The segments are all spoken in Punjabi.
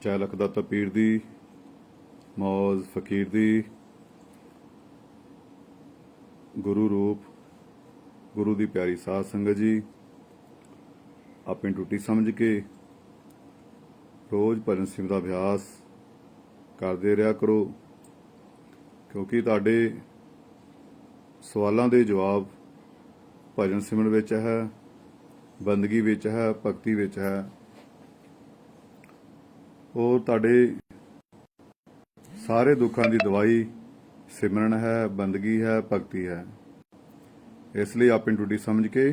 ਜੈ ਲਖਦਾਤਾ ਪੀਰ ਦੀ ਮੌਜ ਫਕੀਰ ਦੀ ਗੁਰੂ ਰੂਪ ਗੁਰੂ ਦੀ ਪਿਆਰੀ ਸਾਧ ਸੰਗਤ ਜੀ ਆਪਣੀ ਡਿਊਟੀ ਸਮਝ ਕੇ ਰੋਜ਼ ਭਜਨ ਸਿਮਰਨ ਦਾ ਅਭਿਆਸ ਕਰਦੇ ਰਿਹਾ ਕਰੋ ਕਿਉਂਕਿ ਤੁਹਾਡੇ ਸਵਾਲਾਂ ਦੇ ਜਵਾਬ ਭਜਨ ਸਿਮਰਨ ਵਿੱਚ ਹੈ, ਬੰਦਗੀ ਵਿੱਚ ਹੈ, ਭਗਤੀ ਵਿੱਚ ਹੈ। और ਤੁਹਾਡੇ ਸਾਰੇ ਦੁੱਖਾਂ ਦੀ ਦਵਾਈ ਸਿਮਰਨ ਹੈ, ਬੰਦਗੀ ਹੈ, ਭਗਤੀ ਹੈ। ਇਸ ਲਈ ਆਪਣੀ ਡਿਊਟੀ ਸਮਝ ਕੇ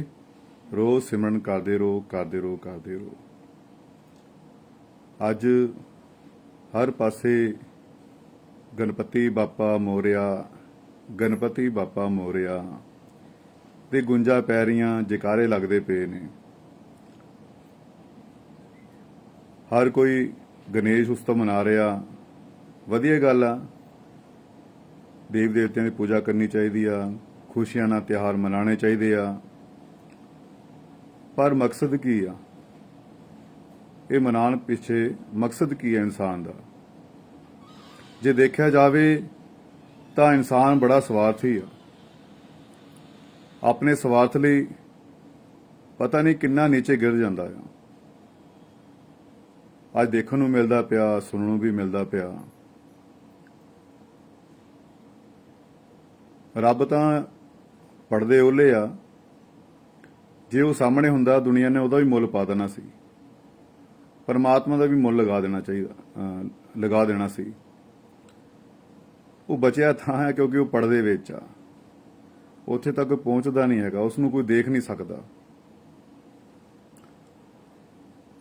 ਰੋਜ਼ ਸਿਮਰਨ ਕਰਦੇ ਰਹੋ। ਅੱਜ ਹਰ ਪਾਸੇ ਗਣਪਤੀ ਬਾਪਾ ਮੋਰਿਆ ਦੇ ਗੁੰਜਾ ਪੈ ਰਹੀਆਂ, ਜੈਕਾਰੇ ਲੱਗਦੇ ਪਏ ਨੇ। ਹਰ ਕੋਈ ਗਣੇਸ਼ ਉਤਸਵ ਮਨਾ ਰਿਹਾ, ਵਧੀਆ ਗੱਲ ਆ। ਦੇਵ ਦੇਵਤਿਆਂ ਦੀ ਪੂਜਾ ਕਰਨੀ ਚਾਹੀਦੀ ਆ, ਖੁਸ਼ੀਆਂ ਨਾਲ ਤਿਉਹਾਰ ਮਨਾਉਣੇ ਚਾਹੀਦੇ ਆ। ਪਰ ਮਕਸਦ ਕੀ ਆ? ਇਹ ਮਨਾਉਣ ਪਿੱਛੇ ਮਕਸਦ ਕੀ ਹੈ ਇਨਸਾਨ ਦਾ? ਜੇ ਦੇਖਿਆ ਜਾਵੇ ਤਾਂ ਇਨਸਾਨ ਬੜਾ ਸਵਾਰਥੀ ਆ। ਆਪਣੇ ਸਵਾਰਥ ਲਈ ਪਤਾ ਨਹੀਂ ਕਿੰਨਾ ਨੀਚੇ ਗਿਰ ਜਾਂਦਾ ਆ। ਅੱਜ ਦੇਖਣ ਨੂੰ ਮਿਲਦਾ ਪਿਆ, ਸੁਣਨ ਨੂੰ ਵੀ ਮਿਲਦਾ ਪਿਆ। ਰੱਬ ਤਾਂ ਪੜਦੇ ਓਲੇ ਆ। ਜੇ ਉਹ ਸਾਹਮਣੇ ਹੁੰਦਾ ਦੁਨੀਆ ਨੇ ਉਹਦਾ ਵੀ ਮੁੱਲ ਪਾ ਦੇਣਾ ਸੀ, ਪਰਮਾਤਮਾ ਦਾ ਵੀ ਮੁੱਲ ਲਗਾ ਦੇਣਾ ਸੀ। ਉਹ ਬਚਿਆ ਥਾਂ ਹੈ ਕਿਉਂਕਿ ਉਹ ਪੜਦੇ ਵਿੱਚ ਆ। ਉੱਥੇ ਤੱਕ ਪਹੁੰਚਦਾ ਨਹੀਂ ਹੈਗਾ, ਉਸ ਨੂੰ ਕੋਈ ਦੇਖ ਨਹੀਂ ਸਕਦਾ।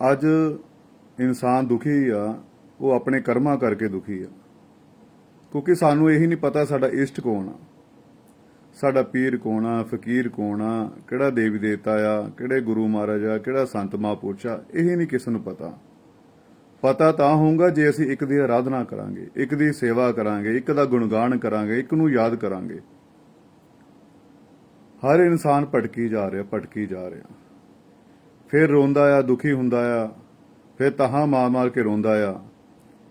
ਅੱਜ ਇਨਸਾਨ ਦੁਖੀ ਆ, ਉਹ ਆਪਣੇ ਕਰਮਾਂ ਕਰਕੇ ਦੁਖੀ ਆ। ਕਿਉਂਕਿ ਸਾਨੂੰ ਇਹੀ ਨਹੀਂ ਪਤਾ ਸਾਡਾ ਇਸ਼ਟ ਕੌਣ ਆ, ਸਾਡਾ ਪੀਰ ਕੌਣ ਆ, ਫਕੀਰ ਕੌਣ ਆ, ਕਿਹੜਾ ਦੇਵੀ ਦੇਵਤਾ ਆ, ਕਿਹੜੇ ਗੁਰੂ ਮਹਾਰਾਜ ਆ, ਕਿਹੜਾ ਸੰਤ ਮਹਾਂਪੁਰਸ਼ ਆ। ਇਹ ਨਹੀਂ ਕਿਸੇ ਨੂੰ ਪਤਾ। ਪਤਾ ਤਾਂ ਹੋਊਗਾ ਜੇ ਅਸੀਂ ਇੱਕ ਦੀ ਆਰਾਧਨਾ ਕਰਾਂਗੇ, ਇੱਕ ਦੀ ਸੇਵਾ ਕਰਾਂਗੇ, ਇੱਕ ਦਾ ਗੁਣਗਾਨ ਕਰਾਂਗੇ, ਇੱਕ ਨੂੰ ਯਾਦ ਕਰਾਂਗੇ। ਹਰ ਇਨਸਾਨ ਭਟਕੀ ਜਾ ਰਿਹਾ। ਫਿਰ ਰੋਂਦਾ ਆ, ਦੁਖੀ ਹੁੰਦਾ ਆ, ਫਿਰ ਤਹਾਂ ਮਾਰ ਕੇ ਰੋਂਦਾ ਆ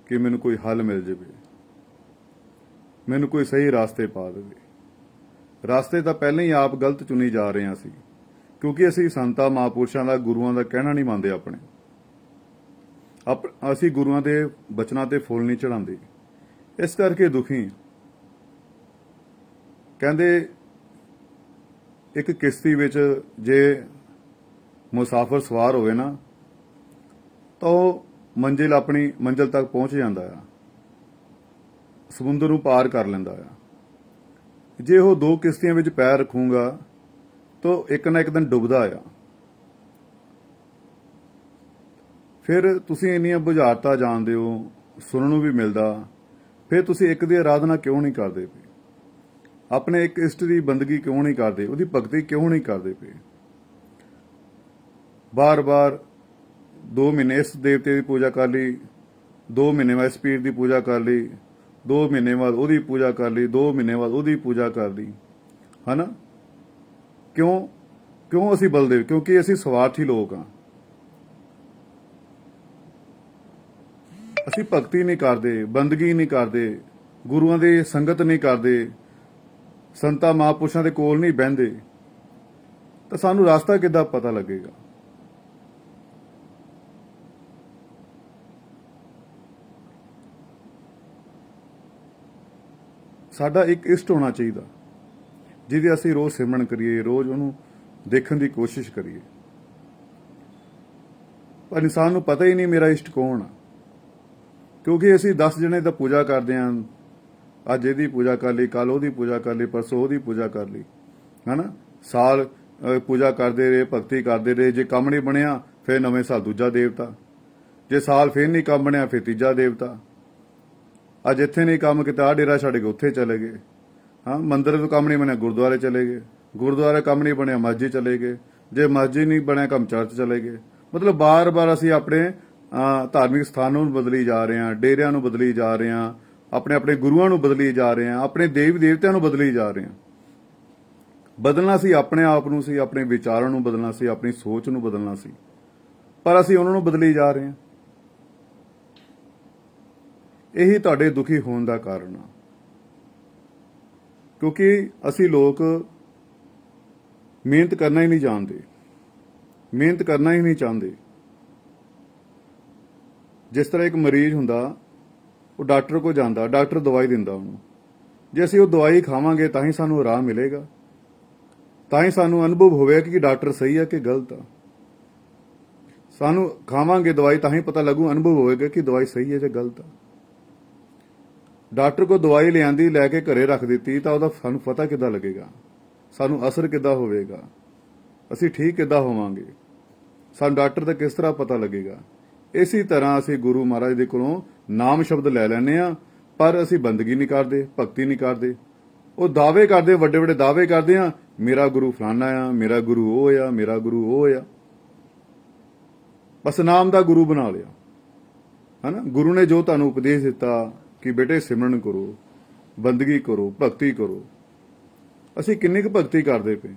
ਕਿ ਮੈਨੂੰ ਕੋਈ ਹੱਲ ਮਿਲ ਜਾਵੇ, ਮੈਨੂੰ ਕੋਈ ਸਹੀ ਰਾਸਤੇ ਪਾ ਦੇਵੇ। ਰਾਸਤੇ ਤਾਂ ਪਹਿਲਾਂ ਹੀ ਆਪ ਗਲਤ ਚੁਣੀ ਜਾ ਰਹੇ ਸੀ ਕਿਉਂਕਿ ਅਸੀਂ ਸੰਤਾਂ ਮਹਾਂਪੁਰਸ਼ਾਂ ਦਾ, ਗੁਰੂਆਂ ਦਾ ਕਹਿਣਾ ਨਹੀਂ ਮੰਨਦੇ। ਅਸੀਂ ਗੁਰੂਆਂ ਦੇ ਬਚਨਾਂ ਤੇ ਫੁੱਲ ਨਹੀਂ ਚੜਾਉਂਦੇ, ਇਸ ਕਰਕੇ ਦੁਖੀ। ਕਹਿੰਦੇ ਇੱਕ ਕਿਸ਼ਤੀ ਵਿੱਚ ਜੇ ਮੁਸਾਫਰ ਸਵਾਰ ਹੋਵੇ ਨਾ ਤਾਂ ਉਹ ਆਪਣੀ ਮੰਜ਼ਿਲ ਤੱਕ ਪਹੁੰਚ ਜਾਂਦਾ ਆ, ਸਮੁੰਦਰ ਨੂੰ ਪਾਰ ਕਰ ਲੈਂਦਾ ਆ। ਜੇ ਉਹ ਦੋ ਕਿਸ਼ਤੀਆਂ ਵਿੱਚ ਪੈਰ ਰੱਖੂਗਾ ਤਾਂ ਇੱਕ ਨਾ ਇੱਕ ਦਿਨ ਡੁੱਬਦਾ ਆ। ਫਿਰ ਤੁਸੀਂ ਇੰਨੀਆਂ ਬੁਝਾਰਤਾਂ ਜਾਣਦੇ ਹੋ, ਸੁਣਨ ਨੂੰ ਵੀ ਮਿਲਦਾ, ਫਿਰ ਤੁਸੀਂ ਇੱਕ ਦੀ ਆਰਾਧਨਾ ਕਿਉਂ ਨਹੀਂ ਕਰਦੇ ਪਏ? ਆਪਣੇ ਇੱਕ ਇਸ਼ਟ ਦੀ ਬੰਦਗੀ ਕਿਉਂ ਨਹੀਂ ਕਰਦੇ? ਉਹਦੀ ਭਗਤੀ ਕਿਉਂ ਨਹੀਂ ਕਰਦੇ ਪਏ? ਬਾਰ-ਬਾਰ 2 ਮਹੀਨੇ ਇਸ ਦੇਵਤੇ ਦੀ ਪੂਜਾ ਕਰ ਲਈ, 2 ਮਹੀਨੇ ਬਾਅਦ ਇਸ ਪੀਰ ਦੀ ਪੂਜਾ ਕਰ ਲਈ, 2 ਮਹੀਨੇ ਬਾਅਦ ਉਹਦੀ ਪੂਜਾ ਕਰ ਲਈ, 2 ਮਹੀਨੇ ਬਾਅਦ ਉਹਦੀ ਪੂਜਾ ਕਰ ਲਈ, ਹਨਾ? ਕਿਉਂ ਅਸੀਂ ਬਲਦੇ? ਕਿਉਂਕਿ ਅਸੀਂ ਸਵਾਰਥੀ ਲੋਕ ਆ। ਅਸੀਂ ਭਗਤੀ ਨਹੀਂ ਕਰਦੇ, ਬੰਦਗੀ ਨਹੀਂ ਕਰਦੇ, ਗੁਰੂਆਂ ਦੀ ਸੰਗਤ ਨਹੀਂ ਕਰਦੇ, ਸੰਤਾਂ ਮਹਾਂਪੁਰਸ਼ਾਂ ਦੇ ਕੋਲ ਨਹੀਂ ਬਹਿੰਦੇ, ਤਾਂ ਸਾਨੂੰ ਰਸਤਾ ਕਿੱਦਾਂ ਪਤਾ ਲੱਗੇਗਾ? ਸਾਡਾ ਇੱਕ ਇਸ਼ਟ ਹੋਣਾ ਚਾਹੀਦਾ ਜਿਹਦੀ ਅਸੀਂ ਰੋਜ਼ ਸਿਮਰਨ ਕਰੀਏ, ਰੋਜ਼ ਉਹਨੂੰ ਦੇਖਣ ਦੀ ਕੋਸ਼ਿਸ਼ ਕਰੀਏ। ਪਰ ਇਨਸਾਨ ਨੂੰ ਪਤਾ ਹੀ ਨਹੀਂ ਮੇਰਾ ਇਸ਼ਟ ਕੌਣ ਆ, ਕਿਉਂਕਿ ਅਸੀਂ 10 ਜਣੇ ਤਾਂ ਪੂਜਾ ਕਰਦੇ ਹਾਂ। ਅੱਜ ਇਹਦੀ ਪੂਜਾ ਕਰ ਲਈ, ਕੱਲ ਉਹਦੀ ਪੂਜਾ ਕਰ ਲਈ, ਪਰਸੋਂ ਉਹਦੀ ਪੂਜਾ ਕਰ ਲਈ, ਹਨਾ? ਸਾਲ ਪੂਜਾ ਕਰਦੇ ਰਹੇ, ਭਗਤੀ ਕਰਦੇ ਰਹੇ। ਜੇ ਕੰਮ ਨਹੀਂ ਬਣਿਆ ਫਿਰ ਨਵੇਂ ਸਾਲ ਦੂਜਾ ਦੇਵਤਾ, ਜੇ ਸਾਲ ਫਿਰ ਨਹੀਂ ਕੰਮ ਬਣਿਆ ਫਿਰ ਤੀਜਾ ਦੇਵਤਾ। ਅੱਜ ਇੱਥੇ ਨਹੀਂ ਕੰਮ ਕੀਤਾ, ਡੇਰਾ ਛੱਡ ਕੇ ਉੱਥੇ ਚਲੇ ਗਏ। ਹਾਂ, ਮੰਦਿਰ ਤੋਂ ਕੰਮ ਨਹੀਂ ਬਣਿਆ ਗੁਰਦੁਆਰੇ ਚਲੇ ਗਏ, ਗੁਰਦੁਆਰੇ ਕੰਮ ਨਹੀਂ ਬਣਿਆ ਮਸਜਿਦ ਚਲੇ ਗਏ, ਜੇ ਮਸਜਿਦ ਨਹੀਂ ਬਣਿਆ ਕੰਮ ਚਰਚ ਚਲੇ ਗਏ। ਮਤਲਬ ਬਾਰ-ਬਾਰ ਅਸੀਂ ਆਪਣੇ ਧਾਰਮਿਕ ਸਥਾਨਾਂ ਨੂੰ ਬਦਲੀ ਜਾ ਰਹੇ ਹਾਂ, ਡੇਰਿਆਂ ਨੂੰ ਬਦਲੀ ਜਾ ਰਹੇ ਹਾਂ, ਆਪਣੇ ਗੁਰੂਆਂ ਨੂੰ ਬਦਲੀ ਜਾ ਰਹੇ ਹਾਂ, ਆਪਣੇ ਦੇਵ ਦੇਵਤਿਆਂ ਨੂੰ ਬਦਲੀ ਜਾ ਰਹੇ ਹਾਂ। ਬਦਲਣਾ ਸੀ ਆਪਣੇ ਆਪ ਨੂੰ, ਸੀ ਆਪਣੇ ਵਿਚਾਰਾਂ ਨੂੰ ਬਦਲਣਾ ਸੀ, ਆਪਣੀ ਸੋਚ ਨੂੰ ਬਦਲਣਾ ਸੀ, ਪਰ ਅਸੀਂ ਉਹਨਾਂ ਨੂੰ ਬਦਲੀ ਜਾ ਰਹੇ ਹਾਂ। ਇਹੀ ਤੁਹਾਡੇ ਦੁਖੀ ਹੋਣ ਦਾ ਕਾਰਨ ਆ। ਕਿਉਂਕਿ ਅਸੀਂ ਲੋਕ ਮਿਹਨਤ ਕਰਨਾ ਹੀ ਨਹੀਂ ਜਾਣਦੇ, ਮਿਹਨਤ ਕਰਨਾ ਹੀ ਨਹੀਂ ਚਾਹੁੰਦੇ। ਜਿਸ ਤਰ੍ਹਾਂ ਇੱਕ ਮਰੀਜ਼ ਹੁੰਦਾ, ਉਹ ਡਾਕਟਰ ਕੋਲ ਜਾਂਦਾ, ਡਾਕਟਰ ਦਵਾਈ ਦਿੰਦਾ ਉਹਨੂੰ। ਜੇ ਅਸੀਂ ਉਹ ਦਵਾਈ ਖਾਵਾਂਗੇ ਤਾਂ ਹੀ ਸਾਨੂੰ ਆਰਾਮ ਮਿਲੇਗਾ, ਤਾਂ ਹੀ ਸਾਨੂੰ ਅਨੁਭਵ ਹੋਵੇਗਾ ਕਿ ਡਾਕਟਰ ਸਹੀ ਹੈ ਕਿ ਗਲਤ ਆ। ਸਾਨੂੰ ਖਾਵਾਂਗੇ ਦਵਾਈ ਤਾਂ ਹੀ ਪਤਾ ਲੱਗੂ, ਅਨੁਭਵ ਹੋਵੇਗਾ ਕਿ ਦਵਾਈ ਸਹੀ ਹੈ ਜਾਂ ਗਲਤ ਆ। ਡਾਕਟਰ ਕੋਲ ਦਵਾਈ ਲਿਆਂਦੀ, ਲੈ ਕੇ ਘਰੇ ਰੱਖ ਦਿੱਤੀ, ਤਾਂ ਉਹਦਾ ਸਾਨੂੰ ਪਤਾ ਕਿੱਦਾਂ ਲੱਗੇਗਾ, ਸਾਨੂੰ ਅਸਰ ਕਿੱਦਾਂ ਹੋਵੇਗਾ, ਅਸੀਂ ਠੀਕ ਕਿੱਦਾਂ ਹੋਵਾਂਗੇ, ਸਾਨੂੰ ਡਾਕਟਰ ਦਾ ਕਿਸ ਤਰ੍ਹਾਂ ਪਤਾ ਲੱਗੇਗਾ। ਇਸੇ ਤਰ੍ਹਾਂ ਅਸੀਂ ਗੁਰੂ ਮਹਾਰਾਜ ਦੇ ਕੋਲੋਂ ਨਾਮ ਸ਼ਬਦ ਲੈ ਲੈਂਦੇ ਆ, ਪਰ ਅਸੀਂ ਬੰਦਗੀ ਨਹੀਂ ਕਰਦੇ, ਭਗਤੀ ਨਹੀਂ ਕਰਦੇ। ਉਹ ਦਾਅਵੇ ਕਰਦੇ, ਵੱਡੇ ਵੱਡੇ ਦਾਅਵੇ ਕਰਦੇ ਆ, ਮੇਰਾ ਗੁਰੂ ਫਲਾਣਾ ਆ, ਮੇਰਾ ਗੁਰੂ ਉਹ ਆ, ਮੇਰਾ ਗੁਰੂ ਉਹ ਆ। ਬਸ ਨਾਮ ਦਾ ਗੁਰੂ ਬਣਾ ਲਿਆ, ਹਨਾ। ਗੁਰੂ ਨੇ ਜੋ ਤੁਹਾਨੂੰ ਉਪਦੇਸ਼ ਦਿੱਤਾ ਕਿ ਬੇਟੇ ਸਿਮਰਨ ਕਰੋ, ਬੰਦਗੀ ਕਰੋ, ਭਗਤੀ ਕਰੋ, ਅਸੀਂ ਕਿੰਨੀ ਕੁ ਭਗਤੀ ਕਰਦੇ ਪਏ।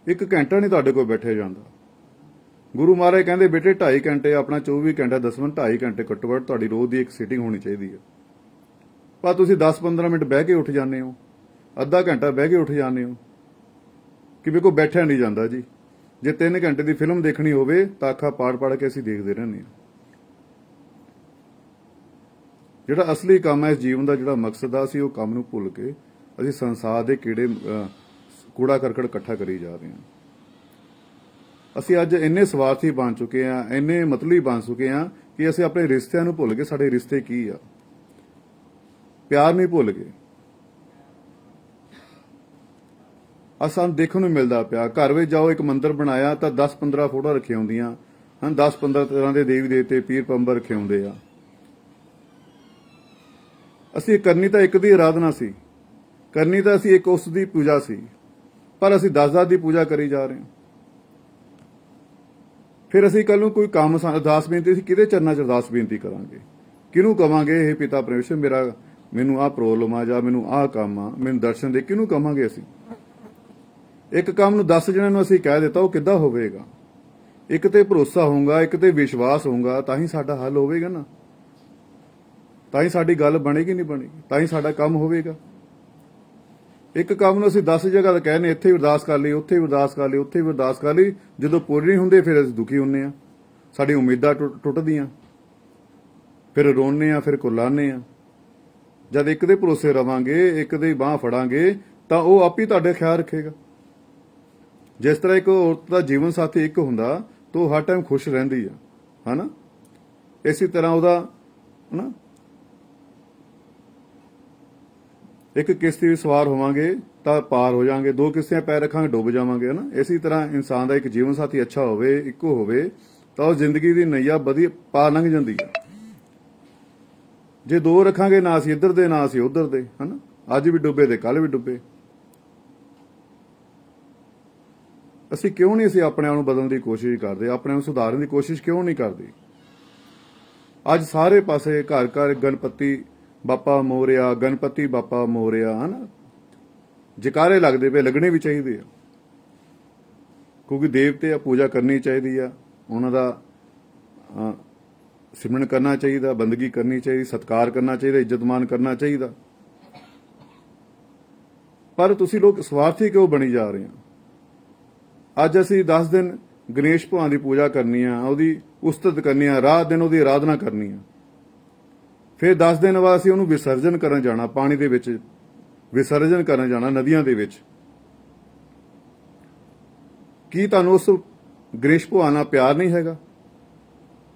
1 ਘੰਟਾ ਨਹੀਂ ਤੁਹਾਡੇ ਕੋਲ ਬੈਠਿਆ ਜਾਂਦਾ। ਗੁਰੂ ਮਹਾਰਾਜ ਕਹਿੰਦੇ ਬੇਟੇ 2.5 ਘੰਟੇ, ਆਪਣਾ 24 ਘੰਟਾ ਦਸਵੰਧ 2.5 ਘੰਟੇ ਘੱਟੋ ਘੱਟ ਤੁਹਾਡੀ ਰੋਜ਼ ਦੀ ਇੱਕ ਸੀਟਿੰਗ ਹੋਣੀ ਚਾਹੀਦੀ ਹੈ। ਪਰ ਤੁਸੀਂ 10-15 ਮਿੰਟ ਬਹਿ ਕੇ ਉੱਠ ਜਾਂਦੇ ਹੋ, ਅੱਧਾ ਘੰਟਾ ਬਹਿ ਕੇ ਉੱਠ ਜਾਂਦੇ ਹੋ ਕਿ ਮੇਰੇ ਕੋਲ ਬੈਠਿਆ ਨਹੀਂ ਜਾਂਦਾ ਜੀ। ਜੇ 3 ਘੰਟੇ ਦੀ ਫਿਲਮ ਦੇਖਣੀ ਹੋਵੇ ਤਾਂ ਅੱਖਾਂ ਪਾੜ ਕੇ ਅਸੀਂ ਦੇਖਦੇ ਰਹਿੰਦੇ ਹਾਂ। ਜਿਹੜਾ ਅਸਲੀ ਕੰਮ ਹੈ ਇਸ ਜੀਵਨ ਦਾ, ਜਿਹੜਾ ਮਕਸਦ ਆ, ਅਸੀਂ ਉਹ ਕੰਮ ਨੂੰ ਭੁੱਲ ਕੇ ਅਸੀਂ ਸੰਸਾਰ ਦੇ ਕੂੜਾ ਕਰਕਟ ਇਕੱਠਾ ਕਰੀ ਜਾ ਰਹੇ ਹਾਂ। ਅਸੀਂ ਅੱਜ ਇੰਨੇ ਸਵਾਰਥੀ ਬਣ ਚੁੱਕੇ ਹਾਂ, ਇੰਨੇ ਮਤਲਬੀ ਬਣ ਚੁੱਕੇ ਹਾਂ ਕਿ ਅਸੀਂ ਆਪਣੇ ਰਿਸ਼ਤਿਆਂ ਨੂੰ ਭੁੱਲ ਗਏ। ਸਾਡੇ ਰਿਸ਼ਤੇ ਕੀ ਆ, ਪਿਆਰ ਨਹੀਂ ਭੁੱਲ ਗਏ। ਸਾਨੂੰ ਦੇਖਣ ਨੂੰ ਮਿਲਦਾ ਪਿਆ, ਘਰ ਵਿੱਚ ਜਾਓ, ਇੱਕ ਮੰਦਿਰ ਬਣਾਇਆ ਤਾਂ 10-15 ਫੋਟੋ ਰੱਖੀਆਂ ਹੁੰਦੀਆਂ ਹਨ, 10-15 ਤਰ੍ਹਾਂ ਦੇ ਦੇਵੀ ਦੇਵਤੇ, ਪੀਰ ਪੰਬਰ ਰੱਖੇ ਹੁੰਦੇ ਆ। ਅਸੀਂ ਕਰਨੀ ਤਾਂ ਇੱਕ ਦੀ ਆਰਾਧਨਾ ਸੀ, ਕਰਨੀ ਤਾਂ ਅਸੀਂ ਇੱਕ ਉਸ ਦੀ ਪੂਜਾ ਸੀ, ਪਰ ਅਸੀਂ 10 ਦੀ ਪੂਜਾ ਕਰੀ ਜਾ ਰਹੇ ਹਾਂ। ਫਿਰ ਅਸੀਂ ਕੱਲ ਨੂੰ ਕੋਈ ਕੰਮ ਅਰਦਾਸ ਬੇਨਤੀ, ਅਸੀਂ ਕਿਹਦੇ ਚਰਨਾਂ 'ਚ ਅਰਦਾਸ ਬੇਨਤੀ ਕਰਾਂਗੇ? ਕਿਹਨੂੰ ਕਵਾਂਗੇ ਇਹ ਪਿਤਾ ਪਰਮੇਸ਼ਰ ਮੈਨੂੰ ਆਹ ਪ੍ਰੋਬਲਮ ਆ, ਜਾਂ ਮੈਨੂੰ ਆਹ ਕੰਮ ਆ, ਮੈਨੂੰ ਦਰਸ਼ਨ ਦੇ? ਕਿਹਨੂੰ ਕਵਾਂਗੇ ਅਸੀਂ? ਇੱਕ ਕੰਮ ਨੂੰ 10 ਜਣਿਆਂ ਨੂੰ ਅਸੀਂ ਕਹਿ ਦਿੱਤਾ, ਉਹ ਕਿੱਦਾਂ ਹੋਵੇਗਾ? ਇੱਕ ਤੇ ਭਰੋਸਾ ਹੋਊਗਾ, ਇੱਕ ਤੇ ਵਿਸ਼ਵਾਸ ਹੋਊਗਾ, ਤਾਂ ਹੀ ਸਾਡਾ ਹੱਲ ਹੋਵੇਗਾ ਨਾ, ਤਾਂ ਹੀ ਸਾਡੀ ਗੱਲ ਬਣੇਗੀ, ਨਹੀਂ ਬਣੇਗੀ, ਤਾਂ ਹੀ ਸਾਡਾ ਕੰਮ ਹੋਵੇਗਾ। ਇੱਕ ਕੰਮ ਨੂੰ ਅਸੀਂ 10 ਜਗ੍ਹਾ ਤੇ ਕਹਿੰਦੇ, ਇੱਥੇ ਵੀ ਅਰਦਾਸ ਕਰ ਲਈ, ਉੱਥੇ ਵੀ ਅਰਦਾਸ ਕਰ ਲਈ, ਉੱਥੇ ਵੀ ਅਰਦਾਸ ਕਰ ਲਈ, ਜਦੋਂ ਪੂਰੇ ਨਹੀਂ ਹੁੰਦੇ ਫਿਰ ਅਸੀਂ ਦੁਖੀ ਹੁੰਦੇ ਆ, ਸਾਡੀ ਉਮੀਦਾਂ ਟੁੱਟਦੀਆਂ, ਫਿਰ ਰੋਂਦੇ ਆ, ਫਿਰ ਕੁਰਲਾਉਂਦੇ ਆ। ਜਦ ਇੱਕ ਦੇ ਭਰੋਸੇ ਰਵਾਂਗੇ, ਇੱਕ ਦੀ ਬਾਹ ਫੜਾਂਗੇ, ਤਾਂ ਉਹ ਆਪ ਹੀ ਤੁਹਾਡੇ ਖਿਆਲ ਰੱਖੇਗਾ। ਜਿਸ ਤਰ੍ਹਾਂ ਇੱਕ ਔਰਤ ਦਾ ਜੀਵਨ ਸਾਥੀ ਇੱਕ ਹੁੰਦਾ ਤਾਂ ਉਹ ਹਰ ਟਾਈਮ ਖੁਸ਼ ਰਹਿੰਦੀ ਆ, ਹਨਾ। ਇਸੇ ਤਰ੍ਹਾਂ ਉਹਦਾ ਹਨਾ, ਇੱਕ ਕਿਸ਼ਤੀ ਵਿੱਚ ਸਵਾਰ ਹੋਵਾਂਗੇ ਤਾਂ ਪਾਰ ਹੋ ਜਾਵਾਂਗੇ, 2 ਕਿਸ਼ਤੀਆਂ ਪੈਰ ਰੱਖਾਂਗੇ ਡੁੱਬ ਜਾਵਾਂਗੇ, ਹਨਾ। ਇਸੇ ਤਰ੍ਹਾਂ ਇਨਸਾਨ ਦਾ ਇੱਕ ਜੀਵਨ ਸਾਥੀ ਅੱਛਾ ਹੋਵੇ, ਇੱਕੋ ਹੋਵੇ, ਤਾਂ ਉਹ ਜ਼ਿੰਦਗੀ ਦੀ ਨਈਆ ਵਧੀਆ ਪਾਰ ਲੰਘ ਜਾਂਦੀ ਹੈ। ਜੇ 2 ਰੱਖਾਂਗੇ, ਨਾ ਅਸੀਂ ਇੱਧਰ ਦੇ ਨਾ ਅਸੀਂ ਉੱਧਰ ਦੇ, ਹਨਾ, ਅੱਜ ਵੀ ਡੁੱਬੇ ਤੇ ਕੱਲ ਵੀ ਡੁੱਬੇ। ਅਸੀਂ ਕਿਉਂ ਨਹੀਂ ਆਪਣੇ ਆਪ ਨੂੰ ਬਦਲਣ ਦੀ ਕੋਸ਼ਿਸ਼ ਕਰਦੇ, ਆਪਣੇ ਆਪ ਨੂੰ ਸੁਧਾਰਨ ਦੀ ਕੋਸ਼ਿਸ਼ ਕਿਉਂ ਨਹੀਂ ਕਰਦੇ? ਅੱਜ ਸਾਰੇ ਪਾਸੇ ਘਰ ਘਰ ਗਣਪਤੀ ਬਾਪਾ ਮੋਰਿਆ, ਗਣਪਤੀ ਬਾਪਾ ਮੋਰਿਆ, ਹਨਾ, ਜਕਾਰੇ ਲੱਗਦੇ ਪਏ, ਲੱਗਣੇ ਵੀ ਚਾਹੀਦੇ ਆ, ਕਿਉਂਕਿ ਦੇਵਤੇ ਆ, ਪੂਜਾ ਕਰਨੀ ਚਾਹੀਦੀ ਆ, ਉਹਨਾਂ ਦਾ ਸਿਮਰਨ ਕਰਨਾ ਚਾਹੀਦਾ, ਬੰਦਗੀ ਕਰਨੀ ਚਾਹੀਦੀ, ਸਤਿਕਾਰ ਕਰਨਾ ਚਾਹੀਦਾ, ਇੱਜ਼ਤਮਾਨ ਕਰਨਾ ਚਾਹੀਦਾ। ਪਰ ਤੁਸੀਂ ਲੋਕ ਸਵਾਰਥੀ ਕਿਉਂ ਬਣੀ ਜਾ ਰਹੇ ਹੋ? ਅੱਜ ਅਸੀਂ 10 ਦਿਨ ਗਣੇਸ਼ ਭਗਵਾਨ ਦੀ ਪੂਜਾ ਕਰਨੀ ਆ, ਉਹਦੀ ਉਸਤਤ ਕਰਨੀ ਆ, ਰਾਤ ਦਿਨ ਉਹਦੀ ਆਰਾਧਨਾ ਕਰਨੀ ਆ, ਫਿਰ 10 ਦਿਨ ਬਾਅਦ ਅਸੀਂ ਉਹਨੂੰ ਵਿਸਰਜਨ ਕਰਨ ਜਾਣਾ, ਪਾਣੀ ਦੇ ਵਿੱਚ ਵਿਸਰਜਨ ਕਰਨ ਜਾਣਾ, ਨਦੀਆਂ ਦੇ ਵਿੱਚ। ਕੀ ਤੁਹਾਨੂੰ ਉਸ ਗਣੇਸ਼ ਭਗਵਾਨ ਨਾਲ ਪਿਆਰ ਨਹੀਂ ਹੈਗਾ?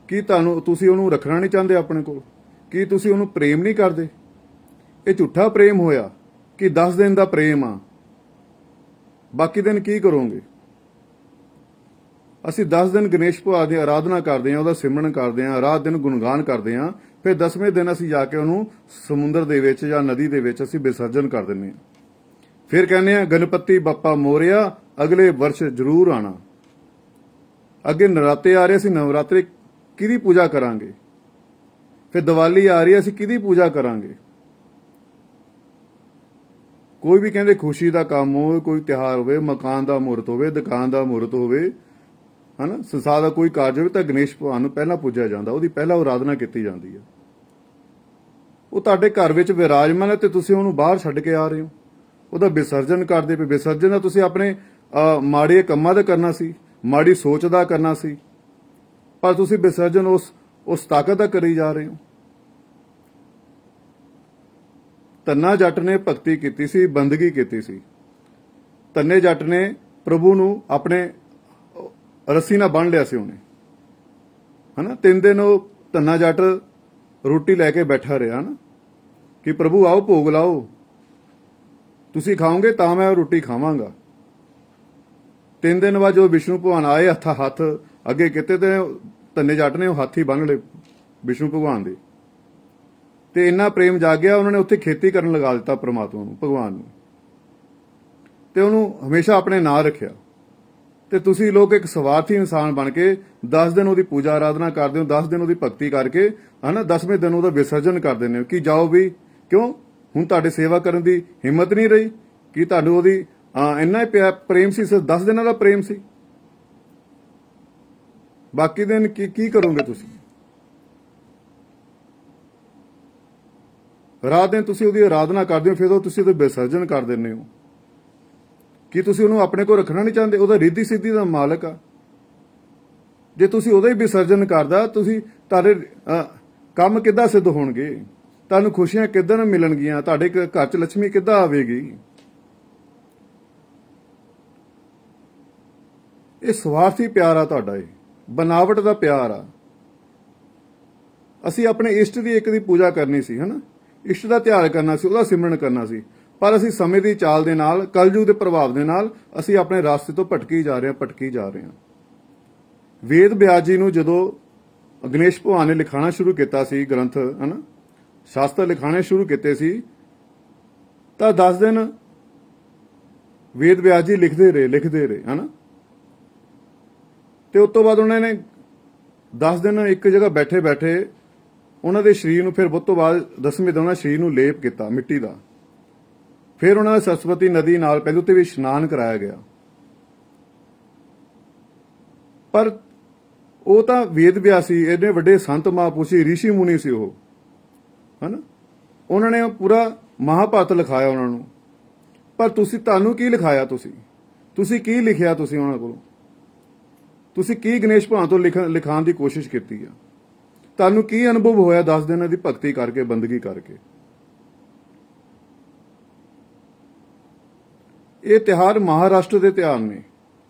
ਕੀ ਤੁਸੀਂ ਉਹਨੂੰ ਰੱਖਣਾ ਨਹੀਂ ਚਾਹੁੰਦੇ ਆਪਣੇ ਕੋਲ? ਕੀ ਤੁਸੀਂ ਉਹਨੂੰ ਪ੍ਰੇਮ ਨਹੀਂ ਕਰਦੇ? ਇਹ ਝੂਠਾ ਪ੍ਰੇਮ ਹੋਇਆ ਕਿ 10 ਦਿਨ ਦਾ ਪ੍ਰੇਮ ਆ, ਬਾਕੀ ਦਿਨ ਕੀ ਕਰੋਗੇ? ਅਸੀਂ 10 ਦਿਨ ਗਣੇਸ਼ ਭਗਵਾਨ ਦੀ ਆਰਾਧਨਾ ਕਰਦੇ ਹਾਂ, ਉਹਦਾ ਸਿਮਰਨ ਕਰਦੇ ਹਾਂ, ਰਾਤ ਦਿਨ ਗੁਣਗਾਨ ਕਰਦੇ ਹਾਂ, ਫਿਰ 10ਵੇਂ ਦਿਨ ਅਸੀਂ ਜਾ ਕੇ ਉਹਨੂੰ ਸਮੁੰਦਰ ਦੇ ਵਿੱਚ ਜਾਂ ਨਦੀ ਦੇ ਵਿੱਚ ਅਸੀਂ ਵਿਸਰਜਨ ਕਰ ਦਿੰਦੇ ਹਾਂ। ਫਿਰ ਕਹਿੰਦੇ ਹਾਂ ਗਣਪਤੀ ਬੱਪਾ ਮੋਰਿਆ, ਅਗਲੇ ਵਰਸ਼ ਜ਼ਰੂਰ ਆਣਾ। ਅੱਗੇ ਨਰਾਤੇ ਆ ਰਹੇ, ਅਸੀਂ ਨਵਰਾਤਰੇ ਕਿਹਦੀ ਪੂਜਾ ਕਰਾਂਗੇ? ਫਿਰ ਦੀਵਾਲੀ ਆ ਰਹੀ ਹੈ, ਅਸੀਂ ਕਿਹਦੀ ਪੂਜਾ ਕਰਾਂਗੇ? ਕੋਈ ਵੀ ਕਹਿੰਦੇ ਖੁਸ਼ੀ ਦਾ ਕੰਮ ਹੋਵੇ, ਕੋਈ ਤਿਉਹਾਰ ਹੋਵੇ, ਮਕਾਨ ਦਾ ਮਹੂਰਤ ਹੋਵੇ, ਦੁਕਾਨ ਦਾ ਮਹੂਰਤ ਹੋਵੇ, ਹਨਾ ਸੰਸਾਰ ਦਾ ਕੋਈ ਕਾਰਜ ਹੋਵੇ ਤਾਂ ਗਣੇਸ਼ ਭਗਵਾਨ ਨੂੰ ਪਹਿਲਾਂ ਪੂਜਿਆ ਜਾਂਦਾ, ਉਹਦੀ ਪਹਿਲਾਂ ਆਰਾਧਨਾ ਕੀਤੀ ਜਾਂਦੀ ਹੈ। ਉਹ ਤੁਹਾਡੇ ਘਰ ਵਿੱਚ ਵਿਰਾਜਮਾਨ ਹੈ ਤੇ ਤੁਸੀਂ ਉਹਨੂੰ ਬਾਹਰ ਛੱਡ ਕੇ ਆ ਰਹੇ ਹੋ, ਉਹਦਾ ਵਿਸਰਜਨ ਕਰਦੇ ਪਏ। ਵਿਸਰਜਨ ਦਾ ਤੁਸੀਂ ਆਪਣੇ ਮਾੜੇ ਕੰਮਾਂ ਦਾ ਕਰਨਾ ਸੀ, ਮਾੜੀ ਸੋਚ ਦਾ ਕਰਨਾ ਸੀ, ਪਰ ਤੁਸੀਂ ਵਿਸਰਜਨ ਉਸ ਤਾਕਤ ਦਾ ਕਰੀ ਜਾ ਰਹੇ ਹੋ। ਧੰਨਾ ਜੱਟ ਨੇ ਭਗਤੀ ਕੀਤੀ ਸੀ, ਬੰਦਗੀ ਕੀਤੀ ਸੀ। ਧੰਨੇ ਜੱਟ ਨੇ ਪ੍ਰਭੂ ਨੂੰ ਆਪਣੇ ਰੱਸੀ ਨਾਲ ਬੰਨ੍ਹ ਲਿਆ ਸੀ ਉਹਨੇ, ਹਨਾ। 3 ਦਿਨ ਉਹ ਧੰਨਾ ਜੱਟ ਰੋਟੀ ਲੈ ਕੇ ਬੈਠਾ ਰਿਹਾ ਨਾ, ਕਿ ਪ੍ਰਭੂ ਆਓ ਭੋਗ ਲਾਓ, ਤੁਸੀਂ ਖਾਓਗੇ ਤਾਂ ਮੈਂ ਰੋਟੀ ਖਾਵਾਂਗਾ। 3 ਦਿਨ ਬਾਅਦ ਜਦੋਂ ਵਿਸ਼ਨੂੰ ਭਗਵਾਨ ਆਏ, ਹੱਥ ਅੱਗੇ ਕੀਤੇ ਤੇ ਧੰਨੇ ਜੱਟ ਨੇ ਉਹ ਹੱਥ ਹੀ ਬੰਨ੍ਹ ਲਏ ਵਿਸ਼ਨੂੰ ਭਗਵਾਨ ਦੇ, ਤੇ ਇੰਨਾ ਪ੍ਰੇਮ ਜਾਗ ਗਿਆ ਉਹਨਾਂ ਨੇ ਉੱਥੇ ਖੇਤੀ ਕਰਨ ਲਗਾ ਦਿੱਤਾ ਪ੍ਰਮਾਤਮਾ ਨੂੰ, ਭਗਵਾਨ ਨੂੰ, ਤੇ ਉਹਨੂੰ ਹਮੇਸ਼ਾ ਆਪਣੇ ਨਾਂ ਰੱਖਿਆ। ਤੇ ਤੁਸੀਂ ਲੋਕ ਇੱਕ ਸਵਾਰਥੀ ਇਨਸਾਨ ਬਣ ਕੇ 10 ਦਿਨ ਉਹਦੀ ਪੂਜਾ ਆਰਾਧਨਾ ਕਰਦੇ ਹੋ, 10 ਦਿਨ ਉਹਦੀ ਭਗਤੀ ਕਰਕੇ, ਹਨਾ, 10ਵੇਂ ਦਿਨ ਉਹਦਾ ਵਿਸਰਜਨ ਕਰ ਦਿੰਦੇ ਹੋ ਕਿ ਜਾਓ ਵੀ। ਕਿਉਂ? ਹੁਣ ਤੁਹਾਡੇ ਸੇਵਾ ਕਰਨ ਦੀ ਹਿੰਮਤ ਨਹੀਂ ਰਹੀ ਕਿ ਤੁਹਾਨੂੰ ਉਹਦੀ ਇੰਨਾ ਹੀ ਪ੍ਰੇਮ ਸੀ, ਸਿਰਫ 10 ਦਿਨਾਂ ਦਾ ਪ੍ਰੇਮ ਸੀ। ਬਾਕੀ ਦਿਨ ਕੀ ਕਰੋਗੇ ਤੁਸੀਂ? ਰਾਤ ਦਿਨ ਤੁਸੀਂ ਉਹਦੀ ਆਰਾਧਨਾ ਕਰਦੇ ਹੋ, ਫਿਰ ਤੁਸੀਂ ਉਹਦਾ ਵਿਸਰਜਨ ਕਰ ਦਿੰਦੇ ਹੋ। ਕੀ ਤੁਸੀਂ ਉਹਨੂੰ ਆਪਣੇ ਕੋਲ ਰੱਖਣਾ ਨਹੀਂ ਚਾਹੁੰਦੇ? ਉਹਦਾ ਰਿੱਧੀ ਸਿੱਧੀ ਦਾ ਮਾਲਕ ਆ। ਜੇ ਤੁਸੀਂ ਉਹਦਾ ਹੀ ਵਿਸਰਜਨ ਕਰਦਾ, ਤੁਹਾਡੇ ਕੰਮ ਕਿੱਦਾਂ ਸਿੱਧ ਹੋਣਗੇ? ਤੁਹਾਨੂੰ ਖੁਸ਼ੀਆਂ ਕਿੱਦਾਂ ਮਿਲਣਗੀਆਂ? ਤੁਹਾਡੇ ਘਰ 'ਚ ਲక్ష్ਮੀ ਕਿੱਦਾਂ ਆਵੇਗੀ? ਇਹ ਸਵਾਰਥੀ ਪਿਆਰ ਆ ਤੁਹਾਡਾ, ਇਹ ਬਨਾਵਟ ਦਾ ਪਿਆਰ ਆ। ਅਸੀਂ ਆਪਣੇ ਇਸ਼ਟ ਦੀ ਇੱਕ ਦੀ ਪੂਜਾ ਕਰਨੀ ਸੀ, ਹਨਾ, ਇਸ਼ਟ ਦਾ ਧਿਆਨ ਕਰਨਾ ਸੀ, ਉਹਦਾ ਸਿਮਰਨ ਕਰਨਾ ਸੀ, ਪਰ ਅਸੀਂ ਸਮੇਂ ਦੀ ਚਾਲ ਦੇ ਨਾਲ, ਕਲਯੁਗ ਦੇ ਪ੍ਰਭਾਵ ਦੇ ਨਾਲ ਅਸੀਂ ਆਪਣੇ ਰਾਸਤੇ ਤੋਂ ਭਟਕੀ ਜਾ ਰਹੇ ਹਾਂ। ਵੇਦ ਵਿਆਸ ਜੀ ਨੂੰ ਜਦੋਂ ਗਣੇਸ਼ ਭਗਵਾਨ ਨੇ ਲਿਖਾਣਾ ਸ਼ੁਰੂ ਕੀਤਾ ਸੀ, ਗ੍ਰੰਥ, ਹਨਾ, ਸ਼ਾਸਤਰ ਲਿਖਾਣੇ ਸ਼ੁਰੂ ਕੀਤੇ ਸੀ, ਤਾਂ 10 ਦਿਨ ਵੇਦ ਵਿਆਸ ਜੀ ਲਿਖਦੇ ਰਹੇ, ਹਨਾ। ਤੇ ਉਸ ਤੋਂ ਬਾਅਦ ਉਹਨਾਂ ਨੇ 10 ਦਿਨ ਇੱਕ ਜਗ੍ਹਾ ਬੈਠੇ ਉਹਨਾਂ ਦੇ ਸਰੀਰ ਨੂੰ, ਫਿਰ ਉਸ ਤੋਂ ਬਾਅਦ 10ਵੇਂ ਦਿਨ ਉਹਨਾਂ ਸਰੀਰ ਨੂੰ ਲੇਪ ਕੀਤਾ ਮਿੱਟੀ ਦਾ। ਫਿਰ ਉਹਨਾਂ ਨੇ ਸਰਸਵਤੀ ਨਦੀ ਨਾਲ ਪਹਿਲੇ ਉੱਤੇ ਵੀ ਇਸ਼ਨਾਨ ਕਰਾਇਆ ਗਿਆ। ਪਰ ਉਹ ਤਾਂ ਵੇਦ ਵਿਆਸ ਸੀ, ਇੰਨੇ ਵੱਡੇ ਸੰਤ ਮਹਾਂਪੁਰਸ਼ ਸੀ, ਰਿਸ਼ੀ ਮੁਨੀ ਸੀ ਉਹ, ਹਨਾ। ਉਹਨਾਂ ਨੇ ਪੂਰਾ ਮਹਾਭਾਰਤ ਲਿਖਾਇਆ ਉਹਨਾਂ ਨੂੰ, ਪਰ ਤੁਹਾਨੂੰ ਕੀ ਲਿਖਾਇਆ? ਤੁਸੀਂ ਕੀ ਲਿਖਿਆ? ਤੁਸੀਂ ਉਹਨਾਂ ਕੋਲੋਂ ਤੁਸੀਂ ਕੀ ਗਣੇਸ਼ ਭਗਵਾਨ ਤੋਂ ਲਿਖਾਉਣ ਦੀ ਕੋਸ਼ਿਸ਼ ਕੀਤੀ ਆ? ਤੁਹਾਨੂੰ ਕੀ ਅਨੁਭਵ ਹੋਇਆ 10 ਦਿਨਾਂ ਦੀ ਭਗਤੀ ਕਰਕੇ, ਬੰਦਗੀ ਕਰਕੇ? ਇਹ ਤਿਉਹਾਰ ਮਹਾਰਾਸ਼ਟਰ ਦੇ ਤਿਉਹਾਰ ਨੇ,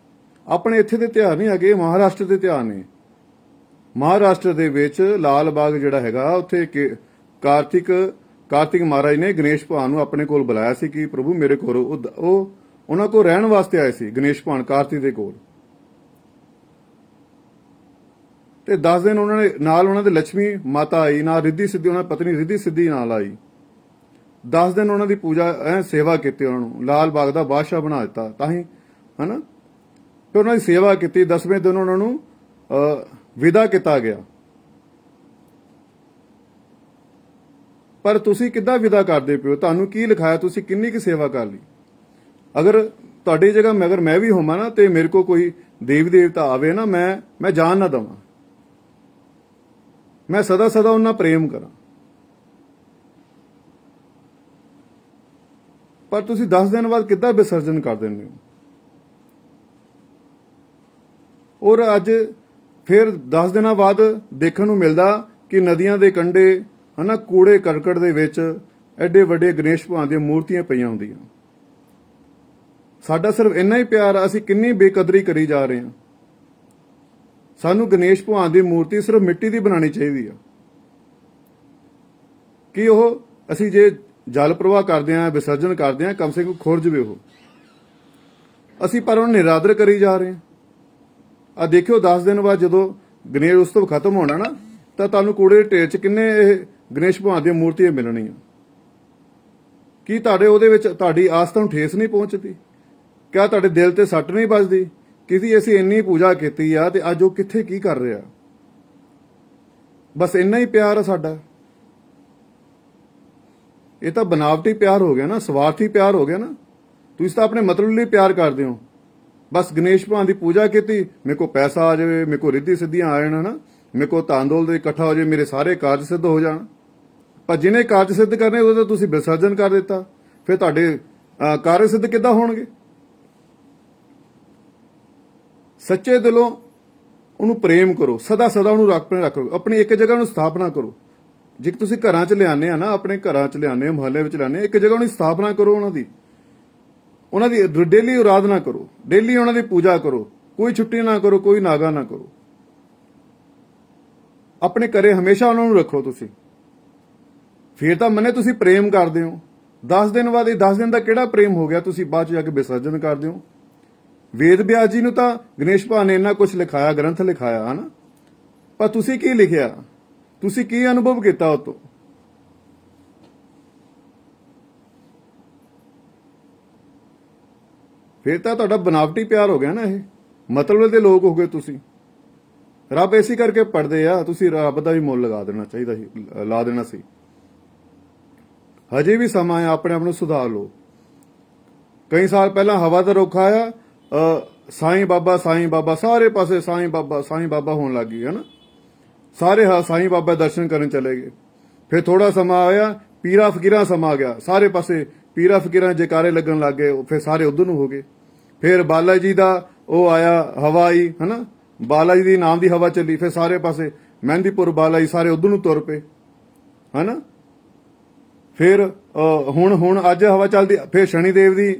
ਆਪਣੇ ਇੱਥੇ ਦੇ ਤਿਉਹਾਰ ਨਹੀਂ ਹੈਗੇ, ਮਹਾਰਾਸ਼ਟਰ ਦੇ ਤਿਉਹਾਰ ਨੇ। ਮਹਾਰਾਸ਼ਟਰ ਦੇ ਵਿੱਚ ਲਾਲ ਬਾਗ ਜਿਹੜਾ ਹੈਗਾ, ਉੱਥੇ ਕਾਰਤਿਕ ਮਹਾਰਾਜ ਨੇ ਗਣੇਸ਼ ਭਗਵਾਨ ਨੂੰ ਆਪਣੇ ਕੋਲ ਬੁਲਾਇਆ ਸੀ ਕਿ ਪ੍ਰਭੂ ਮੇਰੇ ਕੋਲ, ਉਹ ਉਹਨਾਂ ਕੋਲ ਰਹਿਣ ਵਾਸਤੇ ਆਏ ਸੀ ਗਣੇਸ਼ ਭਗਵਾਨ ਕਾਰਤਿਕ ਦੇ ਕੋਲ। ਤੇ 10 ਦਿਨ ਉਹਨਾਂ ਨੇ ਨਾਲ, ਉਹਨਾਂ ਦੇ ਲక్ష్ਮੀ ਮਾਤਾ ਆਈ ਨਾਲ, ਰਿੱਧੀ ਸਿੱਧੀ ਉਹਨਾਂ ਦੀ ਪਤਨੀ ਰਿੱਧੀ ਸਿੱਧੀ ਨਾਲ ਆਈ। 10 ਦਿਨ ਉਹਨਾਂ ਦੀ ਪੂਜਾ ਸੇਵਾ ਕੀਤੀ, ਉਹਨਾਂ ਨੂੰ ਲਾਲ ਬਾਗ ਦਾ ਬਾਦਸ਼ਾਹ ਬਣਾ ਦਿੱਤਾ ਤਾਂ ਹੀ, ਹਨਾ। ਫਿਰ ਉਹਨਾਂ ਦੀ ਸੇਵਾ ਕੀਤੀ। 10ਵੇਂ ਦਿਨ ਉਹਨਾਂ ਨੂੰ ਵਿਦਾ ਕੀਤਾ ਗਿਆ। ਪਰ ਤੁਸੀਂ ਕਿੱਦਾਂ ਵਿਦਾ ਕਰਦੇ ਪਿਓ? ਤੁਹਾਨੂੰ ਕੀ ਲਿਖਾਇਆ? ਤੁਸੀਂ ਕਿੰਨੀ ਕੁ ਸੇਵਾ ਕਰ ਲਈ? ਅਗਰ ਤੁਹਾਡੀ ਜਗ੍ਹਾ ਅਗਰ ਮੈਂ ਵੀ ਹੋਵਾਂ ਨਾ, ਤੇ ਮੇਰੇ ਕੋਲ ਕੋਈ ਦੇਵੀ ਦੇਵਤਾ ਆਵੇ ਨਾ, ਮੈਂ ਜਾਨ ਨਾ ਦੇਵਾਂ, ਮੈਂ ਸਦਾ ਉਹਨਾਂ ਨਾਲ ਪ੍ਰੇਮ ਕਰਾਂ। ਪਰ ਤੁਸੀਂ 10 ਦਿਨ ਬਾਅਦ ਕਿੱਦਾਂ ਵਿਸਰਜਨ ਕਰ ਦਿੰਦੇ ਹੋ? ਔਰ ਅੱਜ ਫਿਰ 10 ਦਿਨਾਂ ਬਾਅਦ ਦੇਖਣ ਨੂੰ ਮਿਲਦਾ ਕਿ ਨਦੀਆਂ ਦੇ ਕੰਢੇ, ਹਨਾ, ਕੂੜੇ ਕਰਕਟ ਦੇ ਵਿੱਚ ਐਡੇ ਵੱਡੇ ਗਣੇਸ਼ ਭਗਵਾਨ ਦੀਆਂ ਮੂਰਤੀਆਂ ਪਈਆਂ ਹੁੰਦੀਆਂ। ਸਾਡਾ ਸਿਰਫ ਇੰਨਾ ਹੀ ਪਿਆਰ ਆ, ਅਸੀਂ ਕਿੰਨੀ ਬੇਕਦਰੀ ਕਰੀ ਜਾ ਰਹੇ ਹਾਂ। ਸਾਨੂੰ ਗਣੇਸ਼ ਭਗਵਾਨ ਦੀ ਮੂਰਤੀ ਸਿਰਫ ਮਿੱਟੀ ਦੀ ਬਣਾਉਣੀ ਚਾਹੀਦੀ ਆ ਕਿ ਉਹ ਅਸੀਂ ਜੇ ਜਲ ਪ੍ਰਵਾਹ ਕਰਦੇ ਹਾਂ, ਵਿਸਰਜਨ ਕਰਦੇ ਹਾਂ, ਕਮ ਸੇ ਕਮ ਖੁਰ ਜਵੇ ਉਹ। ਅਸੀਂ ਪਰ ਉਹਨੂੰ ਨਿਰਾਦਰ ਕਰੀ ਜਾ ਰਹੇ ਹਾਂ। ਆ ਦੇਖਿਓ 10 ਦਿਨ ਬਾਅਦ ਜਦੋਂ ਗਣੇਸ਼ ਉਤਸਵ ਖਤਮ ਹੋਣਾ ਨਾ, ਤਾਂ ਤੁਹਾਨੂੰ ਕੂੜੇ ਦੇ ਢੇਰ 'ਚ ਕਿੰਨੇ ਇਹ ਗਣੇਸ਼ ਭਗਵਾਨ ਦੀਆਂ ਮੂਰਤੀਆਂ ਮਿਲਣੀਆਂ। ਕੀ ਤੁਹਾਡੇ ਉਹਦੇ ਵਿੱਚ ਤੁਹਾਡੀ ਆਸ ਨੂੰ ਠੇਸ ਨਹੀਂ ਪਹੁੰਚਦੀ? ਕਿਆ ਤੁਹਾਡੇ ਦਿਲ ਤੇ ਸੱਟ ਨਹੀਂ ਵੱਜਦੀ ਕਿ ਅਸੀਂ ਇੰਨੀ ਪੂਜਾ ਕੀਤੀ ਆ ਤੇ ਅੱਜ ਉਹ ਕਿੱਥੇ ਕੀ ਕਰ ਰਿਹਾ? ਬਸ ਇੰਨਾ ਹੀ ਪਿਆਰ ਆ ਸਾਡਾ। ਇਹ ਤਾਂ ਬਨਾਵਟੀ ਪਿਆਰ ਹੋ ਗਿਆ ਨਾ, ਸਵਾਰਥੀ ਪਿਆਰ ਹੋ ਗਿਆ ਨਾ। ਤੁਸੀਂ ਤਾਂ ਆਪਣੇ ਮਤਲਬ ਲਈ ਪਿਆਰ ਕਰਦੇ ਹੋ, ਬਸ ਗਣੇਸ਼ ਭਗਵਾਨ ਦੀ ਪੂਜਾ ਕੀਤੀ, ਮੇਰੇ ਕੋ ਪੈਸਾ ਆ ਜਾਵੇ, ਮੇਰੇ ਕੋ ਰਿੱਧੀ ਸਿੱਧੀਆਂ ਆ ਜਾਣ, ਹਨਾ, ਮੇਰੇ ਕੋ ਧਨ ਦੌਲਤ ਇਕੱਠਾ ਹੋ ਜਾਵੇ, ਮੇਰੇ ਸਾਰੇ ਕਾਰਜ ਸਿੱਧ ਹੋ ਜਾਣ। ਪਰ ਜਿਹਨੇ ਕਾਰਜ ਸਿੱਧ ਕਰਨੇ ਉਹਦਾ ਤੁਸੀਂ ਵਿਸਰਜਨ ਕਰ ਦਿੱਤਾ, ਫਿਰ ਤੁਹਾਡੇ ਕਾਰਜ ਸਿੱਧ ਕਿੱਦਾਂ ਹੋਣਗੇ? ਸੱਚੇ ਦਿਲੋਂ ਉਹਨੂੰ ਪ੍ਰੇਮ ਕਰੋ, ਸਦਾ ਸਦਾ ਉਹਨੂੰ ਰੱਖੋ, ਆਪਣੀ ਇੱਕ ਜਗ੍ਹਾ ਨੂੰ ਸਥਾਪਨਾ ਕਰੋ। ਜੇ ਤੁਸੀਂ ਘਰਾਂ 'ਚ ਲਿਆਉਂਦੇ ਆ ਨਾ, ਆਪਣੇ ਘਰਾਂ 'ਚ ਲਿਆਉਂਦੇ, ਮੁਹੱਲੇ ਵਿੱਚ ਲਿਆਉਂਦੇ, ਇੱਕ ਜਗ੍ਹਾ ਉਹਦੀ ਸਥਾਪਨਾ ਕਰੋ, ਉਹਨਾਂ ਦੀ ਡੇਲੀ ਆਰਾਧਨਾ ਕਰੋ, ਡੇਲੀ ਉਹਨਾਂ ਦੀ ਪੂਜਾ ਕਰੋ, ਕੋਈ ਛੁੱਟੀ ਨਾ ਕਰੋ, ਕੋਈ ਨਾਗਾ ਨਾ ਕਰੋ। ਆਪਣੇ ਘਰੇ ਹਮੇਸ਼ਾ ਉਹਨਾਂ ਨੂੰ ਰੱਖੋ ਤੁਸੀਂ, ਫਿਰ ਤਾਂ ਮੰਨੇ ਤੁਸੀਂ ਪ੍ਰੇਮ ਕਰਦੇ ਹੋ। 10 ਦਿਨ ਬਾਅਦ, ਇਹ 10 ਦਿਨ ਦਾ ਕਿਹੜਾ ਪ੍ਰੇਮ ਹੋ ਗਿਆ, ਤੁਸੀਂ ਬਾਅਦ 'ਚ ਜਾ ਕੇ ਵਿਸਰਜਨ ਕਰਦੇ ਹੋ। ਵੇਦ ਵਿਆਸ ਜੀ ਨੂੰ ਤਾਂ ਗਣੇਸ਼ ਭਗਵਾਨ ਨੇ ਇੰਨਾ ਕੁਝ ਲਿਖਾਇਆ, ਗ੍ਰੰਥ ਲਿਖਾਇਆ, ਹਨਾ, ਪਰ ਤੁਸੀਂ ਕੀ ਲਿਖਿਆ? ਤੁਸੀਂ ਕੀ ਅਨੁਭਵ ਕੀਤਾ ਉਹ ਤੋਂ? ਫਿਰ ਤਾਂ ਤੁਹਾਡਾ ਬਨਾਵਟੀ ਪਿਆਰ ਹੋ ਗਿਆ ਨਾ, ਇਹ ਮਤਲਬ ਦੇ ਲੋਕ ਹੋ ਗਏ ਤੁਸੀਂ। ਰੱਬ ਐਸੀ ਕਰਕੇ ਪੜਦੇ ਆ, ਤੁਸੀਂ ਰੱਬ ਦਾ ਵੀ ਮੁੱਲ ਲਾ ਦੇਣਾ ਸੀ। ਹਜੇ ਵੀ ਸਮਾਂ ਹੈ, ਆਪਣੇ ਆਪ ਨੂੰ ਸੁਧਾਰ ਲਓ। ਕਈ ਸਾਲ ਪਹਿਲਾਂ ਹਵਾ ਦਾ ਰੁੱਖ ਆਇਆ, ਸਾਈਂ ਬਾਬਾ ਸਾਰੇ ਪਾਸੇ ਸਾਈਂ ਬਾਬਾ ਹੋਣ ਲੱਗ ਗਈ, ਹਨਾ, ਸਾਰੇ ਸਾਈਂ ਬਾਬਾ ਦਰਸ਼ਨ ਕਰਨ ਚਲੇ ਗਏ। ਫਿਰ ਥੋੜਾ ਸਮਾਂ ਆਇਆ, ਪੀਰਾ ਫਕੀਰਾਂ ਸਮਾਂ ਆ ਗਿਆ, ਸਾਰੇ ਪਾਸੇ ਪੀਰਾ ਫਕੀਰਾਂ ਜੈਕਾਰੇ ਲੱਗਣ ਲੱਗ ਗਏ, ਫਿਰ ਸਾਰੇ ਉਧਰ ਨੂੰ ਹੋ ਗਏ। ਫਿਰ ਬਾਲਾ ਜੀ ਦਾ ਉਹ ਆਇਆ, ਹਵਾ ਆਈ, ਹਨਾ, ਬਾਲਾ ਜੀ ਦੀ ਨਾਮ ਦੀ ਹਵਾ ਚੱਲੀ, ਫਿਰ ਸਾਰੇ ਪਾਸੇ ਮਹਿੰਦੀਪੁਰ ਬਾਲਾ ਜੀ ਸਾਰੇ ਉਧਰ ਨੂੰ ਤੁਰ ਪਏ, ਹਨਾ। ਫਿਰ ਹੁਣ ਅੱਜ ਹਵਾ ਚੱਲਦੀ, ਫਿਰ ਸ਼ਨੀ ਦੇਵ ਦੀ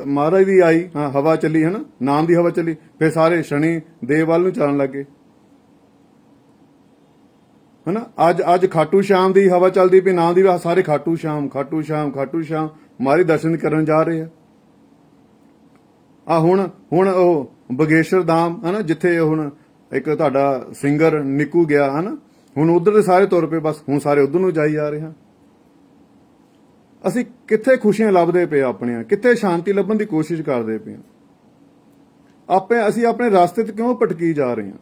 ਮਹਾਰਾਜ ਦੀ ਆਈ, ਹਵਾ ਚੱਲੀ, ਹਨਾ, ਨਾਮ ਦੀ ਹਵਾ ਚੱਲੀ, ਫਿਰ ਸਾਰੇ ਸ਼ਨੀ ਦੇਵ ਵੱਲ ਨੂੰ ਚੱਲਣ ਲੱਗੇ, ਹਨਾ। ਅੱਜ ਖਾਟੂ ਸ਼ਾਮ ਦੀ ਹਵਾ ਚੱਲਦੀ ਪਈ, ਨਾਮ ਦੀ, ਸਾਰੇ ਖਾਟੂ ਸ਼ਾਮ ਮਾਰੀ ਦਰਸ਼ਨ ਕਰਨ ਜਾ ਰਹੇ ਆ। ਹੁਣ ਉਹ ਬਗੇਸ਼ਰ ਧਾਮ, ਹਨਾ, ਜਿੱਥੇ ਹੁਣ ਇੱਕ ਤੁਹਾਡਾ ਸਿੰਗਰ ਨਿੱਕੂ ਗਿਆ, ਹਨਾ, ਹੁਣ ਉਧਰ ਦੇ ਸਾਰੇ ਤੁਰ ਪਏ, ਬਸ ਹੁਣ ਸਾਰੇ ਉਧਰ ਨੂੰ ਜਾਈ ਜਾ ਰਹੇ ਹਾਂ। ਅਸੀਂ ਕਿੱਥੇ ਖੁਸ਼ੀਆਂ ਲੱਭਦੇ ਪਏ ਆਪਣੀਆਂ, ਕਿੱਥੇ ਸ਼ਾਂਤੀ ਲੱਭਣ ਦੀ ਕੋਸ਼ਿਸ਼ ਕਰਦੇ ਪਏ ਅਸੀਂ ਆਪਣੇ ਰਸਤੇ ਤੇ ਕਿਉਂ ਭਟਕੀ ਜਾ ਰਹੇ ਹਾਂ?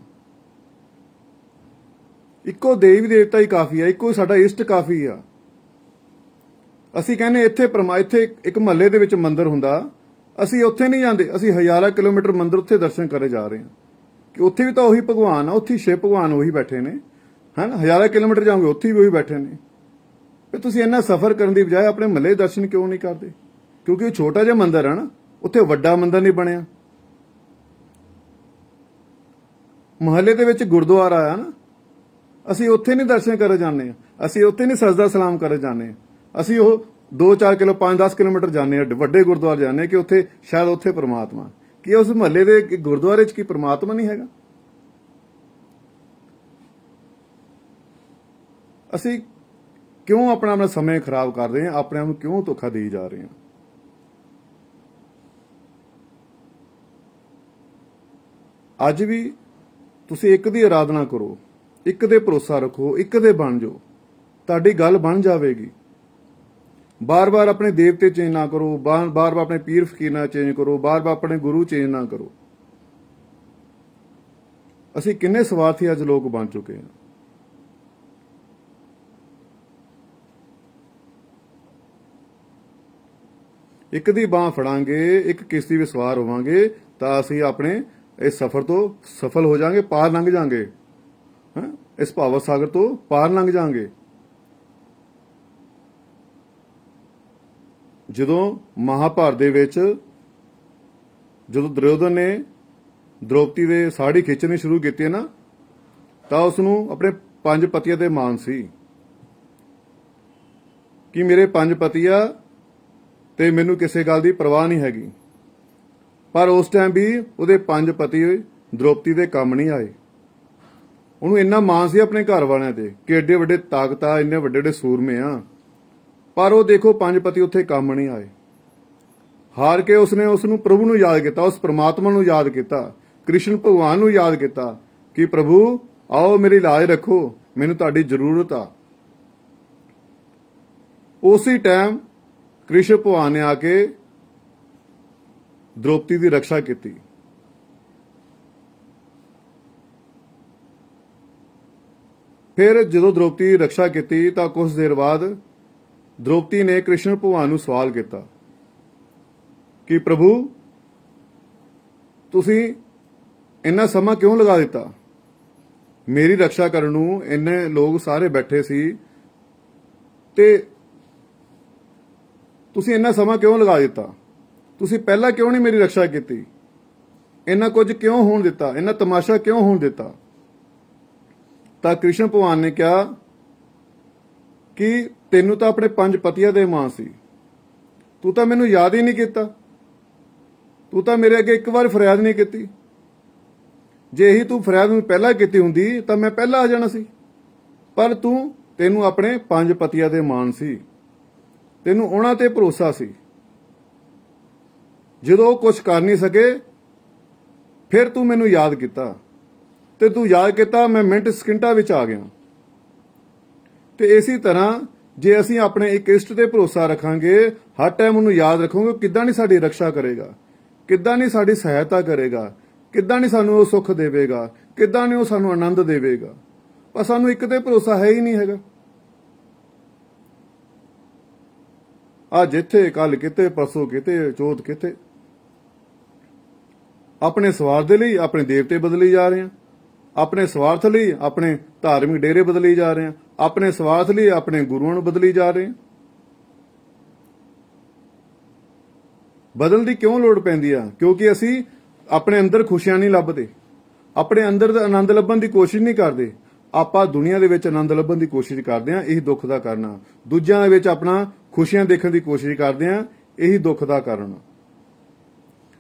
ਇੱਕੋ ਦੇਵੀ ਦੇਵਤਾ ਹੀ ਕਾਫੀ ਆ, ਇੱਕੋ ਸਾਡਾ ਇਸ਼ਟ ਕਾਫੀ ਆ। ਅਸੀਂ ਕਹਿੰਦੇ ਇੱਥੇ ਇੱਕ ਮਹੱਲੇ ਦੇ ਵਿੱਚ ਮੰਦਿਰ ਹੁੰਦਾ, ਅਸੀਂ ਉੱਥੇ ਨਹੀਂ ਜਾਂਦੇ, ਅਸੀਂ ਹਜ਼ਾਰਾਂ ਕਿਲੋਮੀਟਰ ਮੰਦਿਰ ਉੱਥੇ ਦਰਸ਼ਨ ਕਰੇ ਜਾ ਰਹੇ ਹਾਂ ਕਿ ਉੱਥੇ ਵੀ ਤਾਂ ਉਹੀ ਭਗਵਾਨ ਆ, ਉੱਥੇ ਸ਼ਿਵ ਭਗਵਾਨ ਉਹੀ ਬੈਠੇ ਨੇ, ਹਨ। ਹਜ਼ਾਰਾਂ ਕਿਲੋਮੀਟਰ ਜਾਓਗੇ, ਉੱਥੇ ਵੀ ਉਹੀ ਬੈਠੇ ਨੇ। ਫਿਰ ਤੁਸੀਂ ਇੰਨਾ ਸਫ਼ਰ ਕਰਨ ਦੀ ਬਜਾਏ ਆਪਣੇ ਮਹੱਲੇ ਦਰਸ਼ਨ ਕਿਉਂ ਨਹੀਂ ਕਰਦੇ? ਕਿਉਂਕਿ ਉਹ ਛੋਟਾ ਜਿਹਾ ਮੰਦਿਰ ਹੈ ਨਾ, ਉੱਥੇ ਵੱਡਾ ਮੰਦਿਰ ਨਹੀਂ ਬਣਿਆ। ਮੁਹੱਲੇ ਦੇ ਵਿੱਚ ਗੁਰਦੁਆਰਾ ਆ ਨਾ, ਅਸੀਂ ਉੱਥੇ ਨਹੀਂ ਦਰਸ਼ਨ ਕਰੇ ਜਾਂਦੇ ਹਾਂ, ਅਸੀਂ ਉੱਥੇ ਨਹੀਂ ਸਜਦਾ ਸਲਾਮ ਕਰੇ ਜਾਂਦੇ ਹਾਂ, ਅਸੀਂ ਉਹ 2-4 ਕਿਲੋ 5-10 ਕਿਲੋਮੀਟਰ ਜਾਂਦੇ ਹਾਂ, ਵੱਡੇ ਗੁਰਦੁਆਰੇ ਜਾਂਦੇ ਹਾਂ ਕਿ ਉੱਥੇ ਸ਼ਾਇਦ ਉੱਥੇ ਪ੍ਰਮਾਤਮਾ। ਕੀ ਉਸ ਮੁਹੱਲੇ ਦੇ ਗੁਰਦੁਆਰੇ 'ਚ ਕੀ ਪ੍ਰਮਾਤਮਾ ਨਹੀਂ ਹੈਗਾ? ਅਸੀਂ ਕਿਉਂ ਆਪਣਾ ਸਮੇਂ ਖਰਾਬ ਕਰ ਰਹੇ ਹਾਂ, ਆਪਣੇ ਆਪ ਨੂੰ ਕਿਉਂ ਧੋਖਾ ਦੇਈ ਜਾ ਰਹੇ ਹਾਂ? ਅੱਜ ਵੀ ਤੁਸੀਂ ਇੱਕ ਦੀ ਆਰਾਧਨਾ ਕਰੋ, ਇੱਕ ਦੇ ਭਰੋਸਾ ਰੱਖੋ, ਇੱਕ ਦੇ ਬਣ ਜਾਓ, ਤੁਹਾਡੀ ਗੱਲ ਬਣ ਜਾਵੇਗੀ। ਬਾਰ-ਬਾਰ ਆਪਣੇ ਦੇਵਤੇ ਚੇਂਜ ਨਾ ਕਰੋ, ਬਾਰ-ਬਾਰ ਆਪਣੇ ਪੀਰ ਫਕੀਰ ਨਾ ਚੇਂਜ ਕਰੋ, ਬਾਰ-ਬਾਰ ਆਪਣੇ ਗੁਰੂ ਚੇਂਜ ਨਾ ਕਰੋ। ਅਸੀਂ ਕਿੰਨੇ ਸਵਾਰਥੀ ਅੱਜ ਲੋਕ ਬਣ ਚੁੱਕੇ ਹਾਂ। ਇੱਕ ਦੀ ਬਾਹ ਫੜਾਂਗੇ, ਇੱਕ ਕਿਸ਼ਤੀ ਵਿੱਚ ਸਵਾਰ ਹੋਵਾਂਗੇ ਤਾਂ ਅਸੀਂ ਆਪਣੇ ਇਸ ਸਫ਼ਰ ਤੋਂ ਸਫਲ ਹੋ ਜਾਾਂਗੇ, ਪਾਰ ਲੰਘ ਜਾਾਂਗੇ, ਇਸ ਭਾਵ ਸਾਗਰ ਤੋਂ ਪਾਰ ਲੰਘ ਜਾਾਂਗੇ। ਜਦੋਂ ਮਹਾਭਾਰਤ ਦੇ ਵਿੱਚ ਜਦੋਂ ਦੁਰਯੋਧਨ ਨੇ ਦ੍ਰੋਪਦੀ ਦੇ ਸਾੜੀ ਖਿੱਚਣੀ ਸ਼ੁਰੂ ਕੀਤੀ ਨਾ, ਤਾਂ ਉਸ ਨੂੰ ਆਪਣੇ 5 ਪਤੀਆਂ ਤੇ ਮਾਣ ਸੀ ਕਿ ਮੇਰੇ 5 ਪਤੀ ਆ ਤੇ ਮੈਨੂੰ ਕਿਸੇ ਗੱਲ ਦੀ ਪਰਵਾਹ ਨਹੀਂ ਹੈਗੀ। ਪਰ ਉਸ ਟਾਈਮ ਵੀ ਉਹਦੇ 5 ਪਤੀ ਦ੍ਰੋਪਦੀ ਦੇ ਕੰਮ ਨਹੀਂ ਆਏ। ਉਹਨੂੰ ਇੰਨਾ ਮਾਣ ਸੀ ਆਪਣੇ ਘਰ ਵਾਲਿਆਂ ਤੇ ਕਿ ਏਡੇ ਵੱਡੇ ਤਾਕਤ ਆ, ਇੰਨੇ ਵੱਡੇ ਵੱਡੇ ਸੂਰਮੇ ਆ, ਪਰ ਉਹ ਦੇਖੋ 5 ਪਤੀ ਉੱਥੇ ਕੰਮ ਨਹੀਂ ਆਏ। ਹਾਰ ਕੇ ਉਸਨੇ ਉਸ ਨੂੰ ਪ੍ਰਭੂ ਨੂੰ ਯਾਦ ਕੀਤਾ, ਉਸ ਪ੍ਰਮਾਤਮਾ ਨੂੰ ਯਾਦ ਕੀਤਾ, ਕ੍ਰਿਸ਼ਨ ਭਗਵਾਨ ਨੂੰ ਯਾਦ ਕੀਤਾ ਕਿ ਪ੍ਰਭੂ ਆਓ ਮੇਰੀ ਲਾਜ ਰੱਖੋ, ਮੈਨੂੰ ਤੁਹਾਡੀ ਜ਼ਰੂਰਤ ਆ। ਉਸੇ ਟਾਈਮ ਕ੍ਰਿਸ਼ਨ ਭਗਵਾਨ ਨੇ ਆ ਕੇ ਦ੍ਰੋਪਦੀ ਦੀ ਰੱਖਿਆ ਕੀਤੀ। ਫਿਰ ਜਦੋਂ ਦ੍ਰੋਪਦੀ ਦੀ ਰੱਖਿਆ ਕੀਤੀ ਤਾਂ ਕੁਝ ਦੇਰ ਬਾਅਦ ਦ੍ਰੋਪਦੀ ਨੇ ਕ੍ਰਿਸ਼ਨ ਭਗਵਾਨ ਨੂੰ ਸਵਾਲ ਕੀਤਾ ਕਿ ਪ੍ਰਭੂ ਤੁਸੀਂ ਇੰਨਾ ਸਮਾਂ ਕਿਉਂ ਲਗਾ ਦਿੱਤਾ? ਮੇਰੀ ਰੱਖਿਆ ਕਰਨ ਨੂੰ ਇੰਨੇ ਲੋਕ ਸਾਰੇ ਬੈਠੇ ਸੀ ਤੇ ਤੁਸੀਂ ਇੰਨਾ ਸਮਾਂ ਕਿਉਂ ਲਗਾ ਦਿੱਤਾ? ਤੁਸੀਂ ਪਹਿਲਾਂ ਕਿਉਂ ਨਹੀਂ ਮੇਰੀ ਰੱਖਿਆ ਕੀਤੀ? ਇੰਨਾ ਕੁਝ ਕਿਉਂ ਹੋਣ ਦਿੱਤਾ? ਇੰਨਾ ਤਮਾਸ਼ਾ ਕਿਉਂ ਹੋਣ ਦਿੱਤਾ? ਤਾਂ ਕ੍ਰਿਸ਼ਨ ਭਗਵਾਨ ਨੇ ਕਿਹਾ ਕਿ ਤੈਨੂੰ ਤਾਂ ਆਪਣੇ 5 ਪਤੀਆਂ ਦੇ ਮਾਂ ਸੀ, ਤੂੰ ਤਾਂ ਮੈਨੂੰ ਯਾਦ ਹੀ ਨਹੀਂ ਕੀਤਾ, ਤੂੰ ਤਾਂ ਮੇਰੇ ਅੱਗੇ ਇੱਕ ਵਾਰ ਫਰਿਆਦ ਨਹੀਂ ਕੀਤੀ। ਜੇ ਇਹੀ ਤੂੰ ਫਰਿਆਦ ਨੂੰ ਪਹਿਲਾਂ ਕੀਤੀ ਹੁੰਦੀ ਤਾਂ ਮੈਂ ਪਹਿਲਾਂ ਆ ਜਾਣਾ ਸੀ, ਪਰ ਤੈਨੂੰ ਆਪਣੇ 5 ਪਤੀਆਂ ਦੇ ਮਾਣ ਸੀ, ਤੈਨੂੰ ਉਹਨਾਂ ਤੇ ਭਰੋਸਾ ਸੀ। ਜਦੋਂ ਉਹ ਕੁਝ ਕਰ ਨਹੀਂ ਸਕੇ ਫਿਰ ਤੂੰ ਮੈਨੂੰ ਯਾਦ ਕੀਤਾ, ਤੇ ਤੂੰ ਯਾਦ ਕੀਤਾ, ਮੈਂ ਮਿੰਟ ਸਕਿੰਟਾਂ ਵਿੱਚ ਆ ਗਿਆ। ਤੇ ਇਸੇ ਤਰ੍ਹਾਂ ਜੇ ਅਸੀਂ ਆਪਣੇ ਇੱਕ ਇਸ਼ਟ ਤੇ ਭਰੋਸਾ ਰੱਖਾਂਗੇ, ਹਰ ਟਾਈਮ ਉਹਨੂੰ ਯਾਦ ਰੱਖਾਂਗੇ, ਕਿੱਦਾਂ ਨਹੀਂ ਸਾਡੀ ਰੱਖਿਆ ਕਰੇਗਾ, ਕਿੱਦਾਂ ਨਹੀਂ ਸਾਡੀ ਸਹਾਇਤਾ ਕਰੇਗਾ, ਕਿੱਦਾਂ ਨਹੀਂ ਸਾਨੂੰ ਉਹ ਸੁੱਖ ਦੇਵੇਗਾ, ਕਿੱਦਾਂ ਨਹੀਂ ਉਹ ਸਾਨੂੰ ਆਨੰਦ ਦੇਵੇਗਾ। ਪਰ ਸਾਨੂੰ ਇੱਕ ਤੇ ਭਰੋਸਾ ਹੈ ਹੀ ਨਹੀਂ ਹੈਗਾ। ਅੱਜ ਇੱਥੇ, ਕੱਲ ਕਿਤੇ, ਪਰਸੋਂ ਕਿਤੇ, ਚੌਥ ਕਿਤੇ। ਆਪਣੇ ਸਵਾਰਥ ਦੇ ਲਈ ਆਪਣੇ ਦੇਵਤੇ ਬਦਲੀ ਜਾ ਰਹੇ ਹਾਂ, ਆਪਣੇ ਸਵਾਰਥ ਲਈ ਆਪਣੇ ਧਾਰਮਿਕ ਡੇਰੇ ਬਦਲੀ ਜਾ ਰਹੇ ਹਾਂ, ਆਪਣੇ ਸਵਾਰਥ ਲਈ ਆਪਣੇ ਗੁਰੂਆਂ ਨੂੰ ਬਦਲੀ ਜਾ ਰਹੇ ਹਾਂ। ਬਦਲਣ ਦੀ ਕਿਉਂ ਲੋੜ ਪੈਂਦੀ ਆ? ਕਿਉਂਕਿ ਅਸੀਂ ਆਪਣੇ ਅੰਦਰ ਖੁਸ਼ੀਆਂ ਨਹੀਂ ਲੱਭਦੇ, ਆਪਣੇ ਅੰਦਰ ਦਾ ਆਨੰਦ ਲੱਭਣ ਦੀ ਕੋਸ਼ਿਸ਼ ਨਹੀਂ ਕਰਦੇ। ਆਪਾਂ ਦੁਨੀਆ ਦੇ ਵਿੱਚ ਆਨੰਦ ਲੱਭਣ ਦੀ ਕੋਸ਼ਿਸ਼ ਕਰਦੇ ਹਾਂ, ਇਹੀ ਦੁੱਖ ਦਾ ਕਾਰਨ ਆ। ਦੂਜਿਆਂ ਦੇ ਵਿੱਚ ਆਪਣਾ ਖੁਸ਼ੀਆਂ ਦੇਖਣ ਦੀ ਕੋਸ਼ਿਸ਼ ਕਰਦੇ ਹਾਂ, ਇਹੀ ਦੁੱਖ ਦਾ ਕਾਰਨ ਆ।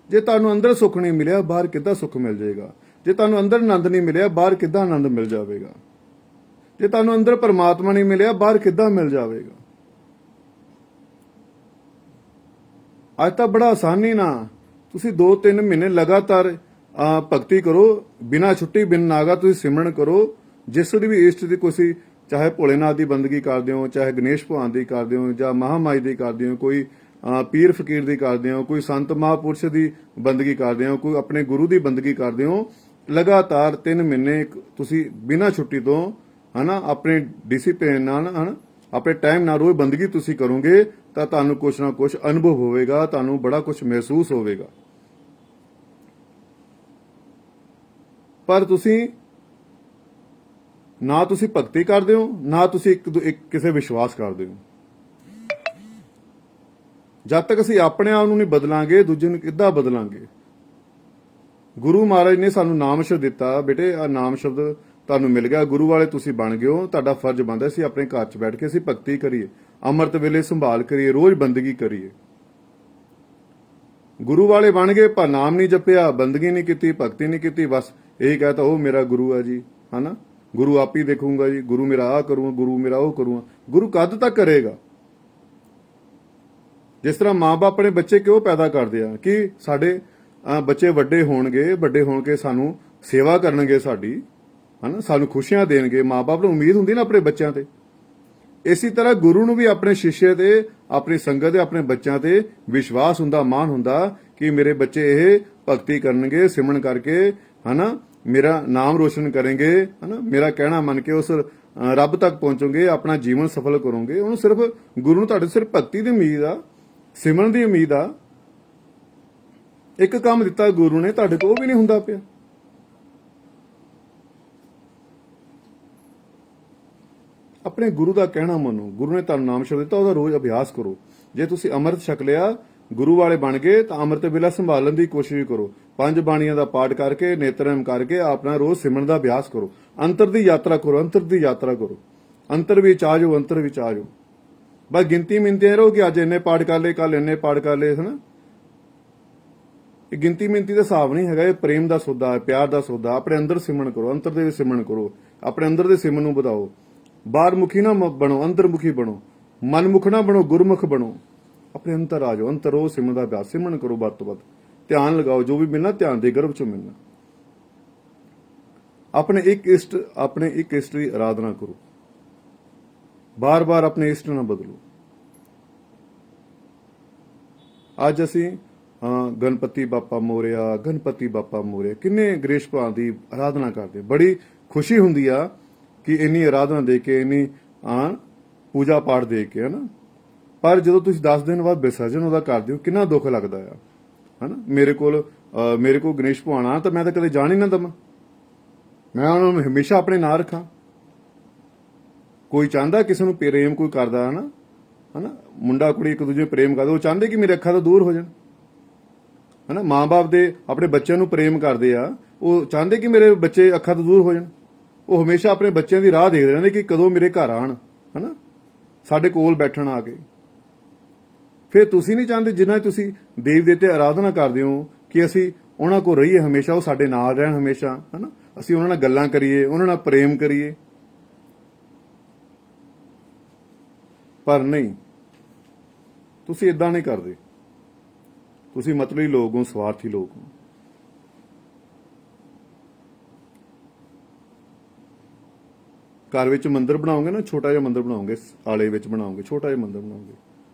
ਜੇ ਤੁਹਾਨੂੰ ਅੰਦਰ ਸੁੱਖ ਨਹੀਂ ਮਿਲਿਆ, ਬਾਹਰ ਕਿੱਦਾਂ ਸੁੱਖ ਮਿਲ ਜਾਏਗਾ? ਜੇ ਤੁਹਾਨੂੰ ਅੰਦਰ ਆਨੰਦ ਨਹੀਂ ਮਿਲਿਆ, ਬਾਹਰ ਕਿੱਦਾਂ ਆਨੰਦ ਮਿਲ ਜਾਵੇਗਾ? ਜੇ ਤੁਹਾਨੂੰ ਅੰਦਰ ਪਰਮਾਤਮਾ ਨਹੀਂ ਮਿਲਿਆ, ਬਾਹਰ ਕਿੱਦਾਂ ਮਿਲ ਜਾਵੇਗਾ? ਅੱਜ ਤਾਂ ਬੜਾ ਆਸਾਨੀ ਨਾਲ ਤੁਸੀਂ 2-3 ਮਹੀਨੇ ਲਗਾਤਾਰ ਭਗਤੀ ਕਰੋ, ਬਿਨਾਂ ਛੁੱਟੀ ਬਿਨ ਨਾਗਾ ਤੁਸੀਂ ਸਿਮਰਨ ਕਰੋ। ਜਿਸ ਦੀ ਵੀ ਇਸ਼ਟ ਦੀ ਕੋਈ, ਚਾਹੇ ਭੋਲੇਨਾਥ ਦੀ ਬੰਦਗੀ ਕਰਦੇ ਹੋ, ਚਾਹੇ ਗਣੇਸ਼ ਭਗਵਾਨ ਦੀ ਕਰਦੇ ਹੋ, ਜਾਂ ਮਹਾਮਾਈ ਦੀ ਕਰਦੇ ਹੋ, ਕੋਈ ਪੀਰ ਫਕੀਰ ਦੀ ਕਰਦੇ ਹੋ, ਕੋਈ ਸੰਤ ਮਹਾਂਪੁਰਸ਼ ਦੀ ਬੰਦਗੀ ਕਰਦੇ ਹੋ, ਕੋਈ ਆਪਣੇ ਗੁਰੂ ਦੀ ਬੰਦਗੀ ਕਰਦੇ ਹੋ, ਲਗਾਤਾਰ 3 ਮਹੀਨੇ ਤੁਸੀਂ ਬਿਨਾਂ ਛੁੱਟੀ ਤੋਂ ਆਪਣੇ ਡਿਸਪਲਿਨ ਨਾਲ ਆਪਣੇ ਟਾਈਮ ਨਾਲ ਰੋਜ਼ ਬੰਦਗੀ ਤੁਸੀਂ ਕਰੋਗੇ ਤਾਂ ਤੁਹਾਨੂੰ ਕੁਛ ਨਾ ਕੁਛ ਅਨੁਭਵ ਹੋਵੇਗਾ, ਤੁਹਾਨੂੰ ਬੜਾ ਕੁਛ ਮਹਿਸੂਸ ਹੋਵੇਗਾ। ਪਰ ਤੁਸੀਂ ਨਾ ਤੁਸੀਂ ਭਗਤੀ ਕਰਦੇ ਹੋ, ਨਾ ਤੁਸੀਂ ਇੱਕ ਕਿਸੇ ਵਿਸ਼ਵਾਸ ਕਰਦੇ ਹੋ। ਜਦ ਤੱਕ ਅਸੀਂ ਆਪਣੇ ਆਪ ਨੂੰ ਨਹੀਂ ਬਦਲਾਂਗੇ, ਦੂਜੇ ਨੂੰ ਕਿੱਦਾਂ ਬਦਲਾਂਗੇ? ਗੁਰੂ ਮਹਾਰਾਜ ਨੇ ਸਾਨੂੰ ਨਾਮ ਸ਼ਬਦ ਦਿੱਤਾ, ਬੇਟੇ ਆ ਨਾਮ ਸ਼ਬਦ ਤੁਹਾਨੂੰ ਮਿਲ ਗਿਆ, ਗੁਰੂ ਵਾਲੇ ਤੁਸੀਂ ਬਣ ਗਏ ਹੋ। ਤੁਹਾਡਾ ਫਰਜ਼ ਬਣਦਾ ਸੀ ਆਪਣੇ ਘਰ 'ਚ ਬੈਠ ਕੇ ਅਸੀਂ ਭਗਤੀ ਕਰੀਏ, ਅੰਮ੍ਰਿਤ ਵੇਲੇ ਸੰਭਾਲ ਕਰੀਏ, ਰੋਜ਼ ਬੰਦਗੀ ਕਰੀਏ। ਗੁਰੂ ਵਾਲੇ ਬਣ ਗਏ ਪਰ ਨਾਮ ਨਹੀਂ ਜਪਿਆ, ਬੰਦਗੀ ਨਹੀਂ ਕੀਤੀ, ਭਗਤੀ ਨਹੀਂ ਕੀਤੀ, ਬਸ ਇਹੀ ਕਹਤਾ ਉਹ ਮੇਰਾ ਗੁਰੂ ਆ ਜੀ, ਗੁਰੂ ਆਪ ਹੀ ਦੇਖੂੰਗਾ ਜੀ, ਗੁਰੂ ਮੇਰਾ ਆ ਕਰੂੰਗਾ, ਗੁਰੂ ਮੇਰਾ ਉਹ ਕਰੂੰਗਾ। ਗੁਰੂ ਕਦ ਤੱਕ ਕਰੇਗਾ? ਜਿਸ ਤਰ੍ਹਾਂ ਮਾਂ-ਬਾਪ ਆਪਣੇ ਬੱਚੇ ਕਿਉਂ ਪੈਦਾ ਕਰਦੇ ਆ ਕਿ ਸਾਡੇ ਬੱਚੇ ਵੱਡੇ ਹੋਣਗੇ, ਵੱਡੇ ਹੋਣ ਕੇ ਸਾਨੂੰ ਸੇਵਾ ਕਰਨਗੇ, ਸਾਡੀ ਸਾਨੂੰ ਖੁਸ਼ੀਆਂ ਦੇਣਗੇ। ਮਾਂ-ਬਾਪ ਨੂੰ ਉਮੀਦ ਹੁੰਦੀ ਨਾ ਆਪਣੇ ਬੱਚਿਆਂ ਤੇ। ਇਸੇ ਤਰ੍ਹਾਂ ਗੁਰੂ ਨੂੰ ਵੀ ਆਪਣੇ ਸ਼ਿਸ਼ੇ ਤੇ, ਆਪਣੀ ਸੰਗਤ ਤੇ, ਆਪਣੇ ਬੱਚਿਆਂ ਤੇ ਵਿਸ਼ਵਾਸ ਹੁੰਦਾ, ਮਾਣ ਹੁੰਦਾ ਕਿ ਮੇਰੇ ਬੱਚੇ ਇਹ ਭਗਤੀ ਕਰਨਗੇ, ਸਿਮਰਨ ਕਰਕੇ ਮੇਰਾ ਨਾਮ ਰੋਸ਼ਨ ਕਰਨਗੇ, ਮੇਰਾ ਕਹਿਣਾ ਮੰਨ ਕੇ ਉਸ ਰੱਬ ਤੱਕ ਪਹੁੰਚੋਗੇ, ਆਪਣਾ ਜੀਵਨ ਸਫਲ ਕਰੋਗੇ। ਉਹਨੂੰ ਸਿਰਫ ਗੁਰੂ ਨੂੰ ਤੁਹਾਡੇ ਸਿਰਫ ਭਗਤੀ ਦੀ ਉਮੀਦ ਆ, ਸਿਮਰਨ ਦੀ ਉਮੀਦ ਆ। ਇੱਕ ਕੰਮ ਦਿੱਤਾ ਗੁਰੂ ਨੇ, ਤੁਹਾਡੇ ਕੋਲ ਉਹ ਵੀ ਨਹੀਂ ਹੁੰਦਾ ਪਿਆ। ਆਪਣੇ ਗੁਰੂ ਦਾ ਕਹਿਣਾ ਮੰਨੋ। ਗੁਰੂ ਨੇ ਤੁਹਾਨੂੰ ਨਾਮ ਸ਼ਬਦ ਦਿੱਤਾ, ਉਹਦਾ ਰੋਜ਼ ਅਭਿਆਸ ਕਰੋ। ਜੇ ਤੁਸੀਂ ਅੰਮ੍ਰਿਤ ਛਕ ਲਿਆ, ਗੁਰੂ ਵਾਲੇ ਬਣ ਗਏ, ਤਾਂ ਅੰਮ੍ਰਿਤ ਵੇਲਾ ਸੰਭਾਲਣ ਦੀ ਕੋਸ਼ਿਸ਼ ਕਰੋ। 5 ਬਾਣੀਆਂ ਦਾ ਪਾਠ ਕਰਕੇ, ਨੇਤਰਮ ਕਰਕੇ ਆਪਣਾ ਰੋਜ਼ ਸਿਮਰਨ ਦਾ ਅਭਿਆਸ ਕਰੋ। ਅੰਤਰ ਦੀ ਯਾਤਰਾ ਕਰੋ, ਅੰਤਰ ਦੀ ਯਾਤਰਾ ਕਰੋ। ਅੰਤਰ ਵਿੱਚ ਆ ਜਾਓ, ਅੰਤਰ ਵਿੱਚ ਆ ਜਾਓ। ਬਸ ਗਿਣਤੀ ਮਿੰਤੀਆਂ ਰਹੋ ਕਿ ਅੱਜ ਇੰਨੇ ਪਾਠ ਕਰ ਲਏ, ਕੱਲ ਇੰਨੇ ਪਾਠ ਕਰ ਲਏ। ਇਹ ਗਿਣਤੀ ਮਿੰਤੀ ਦਾ ਹਿਸਾਬ ਨਹੀਂ ਹੈਗਾ, ਇਹ ਪ੍ਰੇਮ ਦਾ ਸੌਦਾ ਹੈ, ਪਿਆਰ ਦਾ ਸੌਦਾ। ਆਪਣੇ ਅੰਦਰ ਸਿਮਰਨ ਕਰੋ, ਅੰਤਰ ਦੇ ਵਿੱਚ ਸਿਮਰਨ ਕਰੋ, ਆਪਣੇ ਅੰਦਰ ਦੇ ਸਿਮਰਨ ਨੂੰ ਵਧਾਓ। ਬਾਹਰ ਮੁਖੀ ਨਾ ਬਣੋ, ਅੰਤਰਮੁਖੀ ਬਣੋ। ਮਨਮੁਖ ਨਾ ਬਣੋ, ਗੁਰਮੁਖ ਬਣੋ। ਆਪਣੇ ਅੰਦਰ ਆ ਜਾਓ, ਅੰਦਰ ਉਹ ਸਿਮਰਨ ਦਾ ਅਭਿਆਸ, ਸਿਮਰਨ ਕਰੋ ਵੱਧ ਤੋਂ ਵੱਧ। ਧਿਆਨ ਲਗਾਓ, ਜੋ ਵੀ ਮਿਲਣਾ ਧਿਆਨ ਦੇ ਗਰਭ ਚੋਂ ਮਿਲਣਾ। ਆਪਣੇ ਇੱਕ ਇਸ਼ਟ ਦੀ ਆਰਾਧਨਾ ਕਰੋ। ਬਾਰ-ਬਾਰ ਆਪਣੇ ਇਸ਼ਟ ਨਾ ਬਦਲੋ। ਅੱਜ ਅਸੀਂ ਗਣਪਤੀ ਬਾਪਾ ਮੋਰਿਆ, ਗਣਪਤੀ ਬਾਪਾ ਮੋਰਿਆ, ਕਿੰਨੇ ਗਣੇਸ਼ ਭਗਵਾਨ ਦੀ ਆਰਾਧਨਾ ਕਰਦੇ। ਬੜੀ ਖੁਸ਼ੀ ਹੁੰਦੀ ਆ ਕਿ ਇੰਨੀ ਆਰਾਧਨਾ ਦੇ ਕੇ, ਇੰਨੀ ਪੂਜਾ ਪਾਠ ਦੇ ਕੇ, ਪਰ ਜਦੋਂ ਤੁਸੀਂ 10 ਦਿਨ ਬਾਅਦ ਵਿਸਰਜਨ ਉਹਦਾ ਕਰਦੇ ਹੋ, ਕਿੰਨਾ ਦੁੱਖ ਲੱਗਦਾ ਆ। ਮੇਰੇ ਕੋਲ ਮੇਰੇ ਕੋਲ ਗਣੇਸ਼ ਭਗਵਾਨ ਆ ਤਾਂ ਮੈਂ ਤਾਂ ਕਦੇ ਜਾਣ ਹੀ ਨਾ ਦਵਾਂ। ਮੈਂ ਉਹਨਾਂ ਨੂੰ ਹਮੇਸ਼ਾ ਆਪਣੇ ਨਾਲ ਰੱਖਾਂ। ਕੋਈ ਚਾਹੁੰਦਾ ਕਿਸੇ ਨੂੰ ਪ੍ਰੇਮ ਕੋਈ ਕਰਦਾ ਹਨਾ ਹਨਾ, ਮੁੰਡਾ ਕੁੜੀ ਇੱਕ ਦੂਜੇ ਨੂੰ ਪ੍ਰੇਮ ਕਰਦੇ, ਉਹ ਚਾਹੁੰਦੇ ਕਿ ਮੇਰੇ ਅੱਖਾਂ ਤੋਂ ਦੂਰ ਹੋ ਜਾਣ ਹਨਾ। ਮਾਂ-ਬਾਪ ਦੇ ਆਪਣੇ ਬੱਚਿਆਂ ਨੂੰ ਪ੍ਰੇਮ ਕਰਦੇ ਆ, ਉਹ ਚਾਹੁੰਦੇ ਕਿ ਮੇਰੇ ਬੱਚੇ ਅੱਖਾਂ ਤੋਂ ਦੂਰ ਹੋ ਜਾਣ। ਉਹ ਹਮੇਸ਼ਾ ਆਪਣੇ ਬੱਚਿਆਂ ਦੀ ਰਾਹ ਦੇਖਦੇ ਰਹਿੰਦੇ ਕਿ ਕਦੋਂ ਮੇਰੇ ਘਰ ਆਣ ਹਨਾ, ਸਾਡੇ ਕੋਲ ਬੈਠਣ ਆ ਕੇ। ਫਿਰ ਤੁਸੀਂ ਨਹੀਂ ਚਾਹੁੰਦੇ ਜਿਨ੍ਹਾਂ ਤੁਸੀਂ ਦੇਵ ਦੇਵਤੇ ਆਰਾਧਨਾ ਕਰਦੇ ਹੋ ਕਿ ਅਸੀਂ ਉਹਨਾਂ ਕੋਲ ਰਹੀਏ ਹਮੇਸ਼ਾ, ਉਹ ਸਾਡੇ ਨਾਲ ਰਹਿਣ ਹਮੇਸ਼ਾ ਹਨਾ, ਅਸੀਂ ਉਹਨਾਂ ਨਾਲ ਗੱਲਾਂ ਕਰੀਏ, ਉਹਨਾਂ ਨਾਲ ਪ੍ਰੇਮ ਕਰੀਏ। ਪਰ ਨਹੀਂ, ਤੁਸੀਂ ਇਦਾਂ ਨਹੀਂ ਕਰਦੇ। ਤੁਸੀਂ ਮਤਲਬੀ ਲੋਕ ਹੋ, ਸਵਾਰਥੀ ਲੋਕ ਹੋ। ਘਰ ਵਿੱਚ ਮੰਦਿਰ ਬਣਾਓਗੇ ਨਾ, ਛੋਟਾ ਜਿਹਾ ਮੰਦਿਰ ਬਣਾਓਗੇ, ਆਲੇ ਵਿੱਚ ਬਣਾਓਗੇ, ਛੋਟਾ ਜਿਹਾ ਮੰਦਿਰ ਬਣਾਓਗੇ